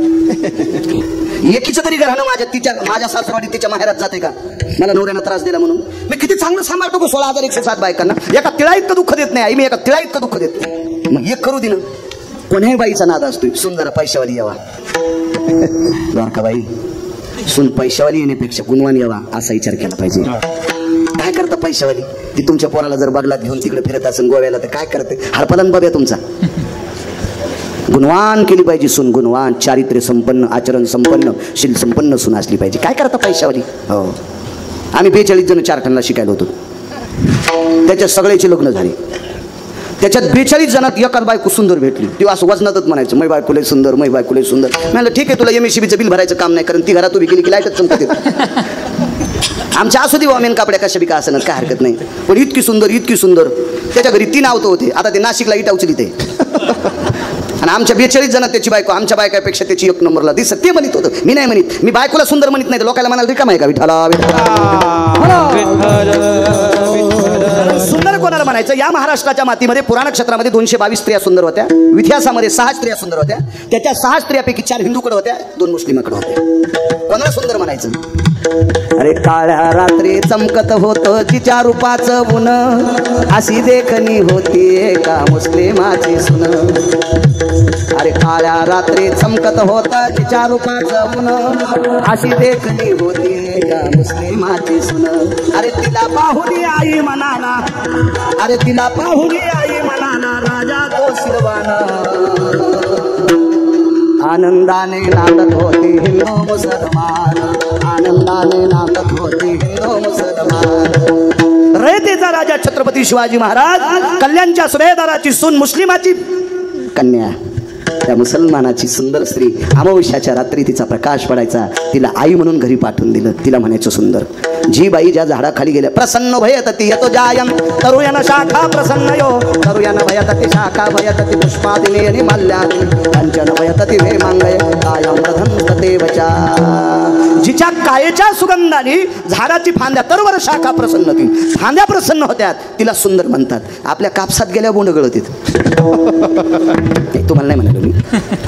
एकीचं तरी घरानं माझ्या सासरवाडीत तिच्या माहेरात जाते का? मला नवऱ्यानं त्रास दिला म्हणून मी किती चांगलं सांभाळतो 16,107 बायकांना. एका तिळा इतकं दुःख देत नाही आई, मी एका तिळा इतकं दुःख देत नाही. मग एक करू दे ना. कोण्याही बाईचा नाद असतोय सुंदर पैशावाली यावा. द्वारकाबाई सुन पैशावाली येण्यापेक्षा गुणवान यावा असा विचार केला पाहिजे. काय करता पैशावाली? ती तुमच्या पोराला जर बगलात घेऊन तिकडे फिरत असेल गोव्याला तर काय करते? हरपलन बघ्या तुमचा. गुणवान केली पाहिजे सून, गुणवान, चारित्र्य संपन्न, आचरण संपन्न, शील संपन्न सून असली पाहिजे. काय करता पैशावाली? हो, आम्ही 42 जण चारठणला शिकायला होतो. त्याच्यात सगळ्याची लग्न झाली. त्याच्यात 42 जणात एकाच बायको सुंदर भेटली. ती असं वजनातच म्हणायचं, मै बायको लय सुंदर, मै बायको लय सुंदर. म्हणलं ठीक आहे, तुला MSCBचं बिल भरायचं काम नाही, कारण ती घरात उभी केली की लाईटच चमकते. आमच्या असू दे मेन कापड्या कशा बी का असं काय हरकत नाही, पण इतकी सुंदर, इतकी सुंदर. त्याच्या घरी 3 आवतं होते. आता ते नाशिकला इटा उचली ते. आणि आमच्या 42 जणात त्याची बायको आमच्या बायकापेक्षा त्याची 1 नंबरला दिसत. ते म्हणत होतं, मी नाही म्हणत. मी बायकोला सुंदर म्हणत नाही, लोकांना म्हणाल रिकाम आहे का विठाला सुंदर कोणाला म्हणायचं? या महाराष्ट्राच्या मातीमध्ये पुराण क्षेत्रामध्ये 222 स्त्रिया सुंदर होत्या. इतिहासामध्ये 6 स्त्रिया सुंदर होत्या. त्याच्या 6 स्त्रियापैकी 4 हिंदूकडे होत्या, 2 मुस्लिमाकडे होत्या. कोणाला सुंदर म्हणायचं? अरे काळ्या रात्री चमकत होतं तिच्या रूपाचं ऊन, अशी देखणी होती एका मुस्लिमाची सुन. अरे काळ्या रात्री चमकत होतं तिच्या रूपाचं ऊन, अशी देखणी होती एका मुस्लिमाची सुन. अरे तिला पाहुली आई म्हणाला, अरे तिला पाहुली आई म्हणाला राजा तो शिरवाना. आनंदाने नांदत होती हिंदू मुसलमान, आनंदाने नांदत होती हिंदू मुसलमान. रयतेचा राजा छत्रपती शिवाजी महाराज, कल्याणच्या सुभेदाराची सून मुस्लिमाची कन्या, त्या मुसलमानाची सुंदर स्त्री. अमावस्याच्या रात्री तिचा प्रकाश पडायचा. तिला आई म्हणून घरी पाठवून दिलं. तिला म्हणायचं सुंदर. जी बाई ज्या झाडाखाली गेल्या, प्रसन्न भयतती यतो जायम तरुयन शाखा प्रसन्न यो, तरुयन भयतती शाखा भयतती पुष्पादिनी आणि माल्यादिनी, कंचन भयतती हेमांगय कायम प्रधंतते वचा. जिच्या कायेच्या सुगंधाने झाडाची फांद्या तरवर शाखा प्रसन्न होती, फांद्या प्रसन्न होत्यात, तिला सुंदर म्हणतात. आपल्या कापसात गेल्या बोंड गळतीत. तुम्हाला नाही म्हणालो मी,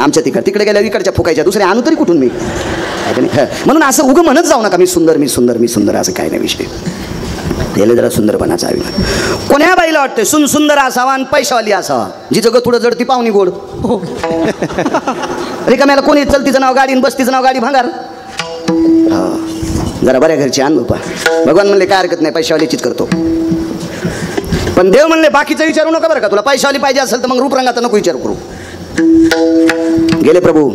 आमच्या तिकडे गेल्या इकडच्या फुकायच्या, दुसऱ्या आणू तरी कुठून मी? म्हणून असं उगं म्हणत जाऊ नका मी सुंदर, मी सुंदर, मी सुंदर, असं काय नाही विषय. याला जरा सुंदरपणाचा हवी. कोण्या बाईला वाटते सुन सुंदर असावा आणि पैशावाली असावा? जी जगत थोडं जडती पाहुणी गोड. रिकाम्याला कोणी चलतीचं नाव गाडी आणि बसतीचं नाव गाडी भांगार. जरा बऱ्या घरची आण बापा. भगवान म्हणले काय हरकत नाही, पैशावालीचीच करतो. पण देव म्हणले बाकीचं विचारू नका बरं का, तुला पैशावाली पाहिजे असेल तर मग रूपरंगाचा नको विचार करू. गेले प्रभू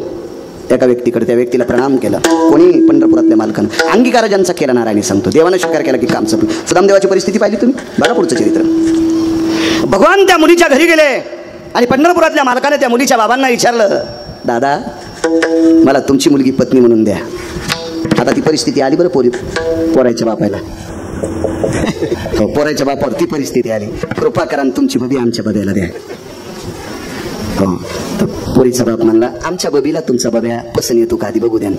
एका व्यक्तीकडे, त्या व्यक्तीला प्रणाम केला. कोणी? पंढरपुरातल्या मालकानं. अंगीकार ज्यांचा केला नारायणी सांगतो, देवानं स्वीकार केला की काम संपलं. सुदामदेवाची परिस्थिती पाहिली तुम्ही, बघा पुढचं चरित्र. भगवान त्या मुलीच्या घरी गेले आणि पंढरपुरातल्या मालकाने त्या मुलीच्या बाबांना विचारलं, दादा मला तुमची मुलगी पत्नी म्हणून द्या. आता ती परिस्थिती आली बरं पोराच्या बापाला. पोराच्या बापावर ती परिस्थिती आली. कृपा करा तुमची बबी आमच्या बब्याला द्या. तर पोरीचा बाप म्हणला, आमच्या बबीला तुमचा बब्या पसंत येतो का आधी बघू द्या.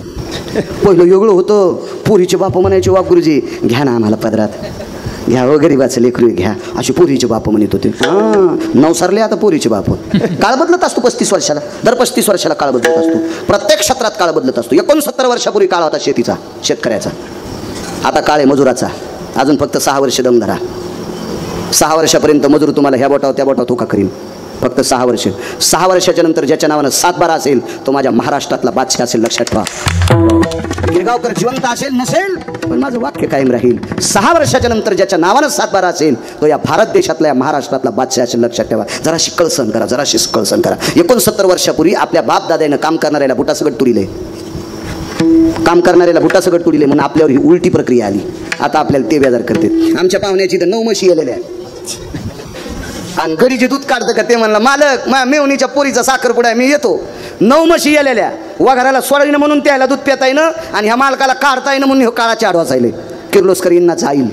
पहिलं वेगळं होतं. पोरीचे बाप म्हणायचे, वा गुरुजी घ्या ना आम्हाला पदरात, घ्या हो गरीबाचं लेकरू घ्या, असे पोरीचे बाप म्हणत होते. नवसारले आता पोरीचे बाप. काळ बदलत असतो 35 वर्षाला, दर 35 वर्षाला काळ बदलत असतो. प्रत्येक क्षेत्रात काळ बदलत असतो. 69 वर्षापूर्वी काळ होता शेतीचा, शेतकऱ्याचा. आता काळ आहे मजुराचा. अजून फक्त 6 वर्ष दम धरा. 6 वर्षापर्यंत मजूर तुम्हाला ह्या बोटावर त्या बोटावर धोका करीन. फक्त 6 वर्ष. 6 वर्षाच्या नंतर ज्याच्या नावानं 7-12 असेल तो माझ्या महाराष्ट्रातला बादशाह असेल, लक्षात ठेवा. गिरगावकर जिवंत असेल नसेल पण माझं वाक्य कायम राहील. 6 वर्षाच्या नंतर ज्याच्या नावानं 7-12 असेल तो या भारत देशातला, या महाराष्ट्रातला बादशाह असेल, लक्षात ठेवा. जरा शिकळ सहन करा, जरा शिकळ सहन करा. 69 वर्षापूर्वी आपल्या बाप दादानं काम करणाऱ्याला बुटासकट तुडिले, काम करणाऱ्याला बुटासकट तुडिले म्हणून आपल्यावर ही उलटी प्रक्रिया आली. आता आपल्याला ते बेजार करते. आमच्या पाहुण्याची तर 9 म्हशी आलेल्या आणि घरीचे दूध काढतं का ते म्हणलं, मालक मेवणीच्या पोरीचा साखरपुडा आहे, मी येतो. 9 म्हशी आलेल्या, वघाराला सोडायनं म्हणून त्याला दूध पिता येणं आणि ह्या मालकाला काढता येणं म्हणून काळाच्या आडवा चालले. किर्लोस्कर यांना जाईल.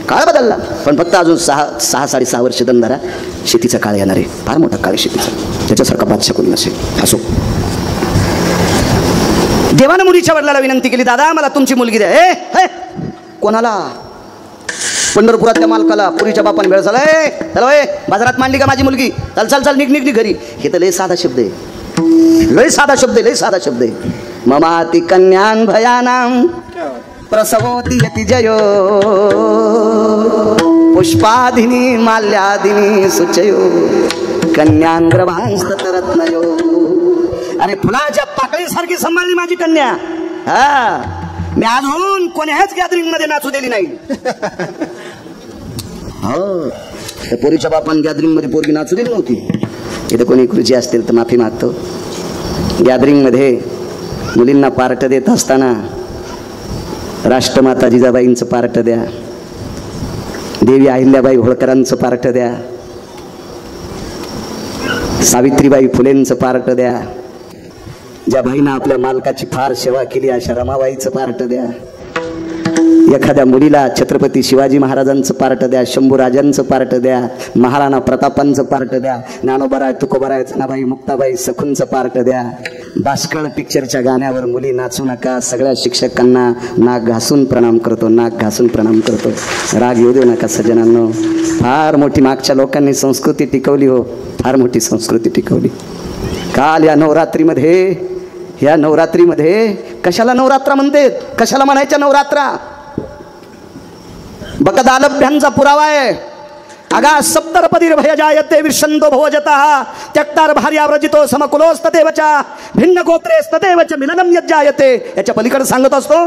काळ बदलला पण फक्त अजून 6-6.5 वर्ष दमदारा. शेतीचा काळ येणार आहे, फार मोठा काळ शेतीचा, त्याच्यासारखा बादशाह कोणी नसेल. असो, देवानं मुलीच्या वडिलाला विनंती केली, दादा मला तुमची मुलगी द्या. कोणाला? पंढरपुरातल्या मालकाला पुरीच्या बापान वेळ झाला, चल वय बाजारात मांडली का माझी मुलगी, चल चल चल निघ निघ निघ घरी. हे तर लय साधा शब्द आहे, लय साधा शब्द आहे, लय साधा शब्द आहे. ममाति कन्यान भयानाम प्रसवोति यति जयो पुष्पाधिनी माल्यादिनी सुचयो कन्यान गर्भांस्तरत्नयो. अरे फुलाच्या पाकळीसारखी सांभाळली माझी कन्या. हा, मी अजून कोण्याच गॅदरिंग मध्ये नाचू दिली नाही. हो, त्या पोरीच्या बापान गॅदरिंग मध्ये पोरगी नाचू दिली नव्हती. इथे कोणी खुर्ची असतील तर माफी मागतो. गॅदरिंग मध्ये मुलींना पार्ट देत असताना राष्ट्रमाता जिजाबाईंचं पार्ट द्या, देवी अहिल्याबाई होळकरांचं पार्ट द्या, सावित्रीबाई फुलेंचं पार्ट द्या, ज्या बाईनं आपल्या मालकाची फार सेवा केली अशा रमाबाईचं पार्ट द्या, एखाद्या मुलीला छत्रपती शिवाजी महाराजांचं पार्ट द्या, शंभूराजांचं पार्ट द्या, महाराणा प्रतापांचं पार्ट द्या, ज्ञानोबराय तुकोबराय जनाबाई मुक्ताबाई सखूंचं पार्ट द्या. बाष्कळ पिक्चरच्या गाण्यावर मुली नाचू नका. सगळ्या शिक्षकांना नाक घासून प्रणाम करतो, नाक घासून प्रणाम करतो. राग येऊ देऊ नका सज्जनांनो. फार मोठी मागच्या लोकांनी संस्कृती टिकवली हो, फार मोठी संस्कृती टिकवली. काल या नवरात्रीमध्ये कशाला नवरात्रा म्हणते, कशाला म्हणायच्या नवरात्रा? बकदालभ्यांचा पुरावा आहे. अगा सप्तरपदीर भय जायते विषंतो भवजतः त्यक्तार भार्याव्रजितो समकुलोस्तदेवच भिन्न गोत्रेस्तदेवच मिलनम यज्जायते. याच्या पलीकडे सांगत असतो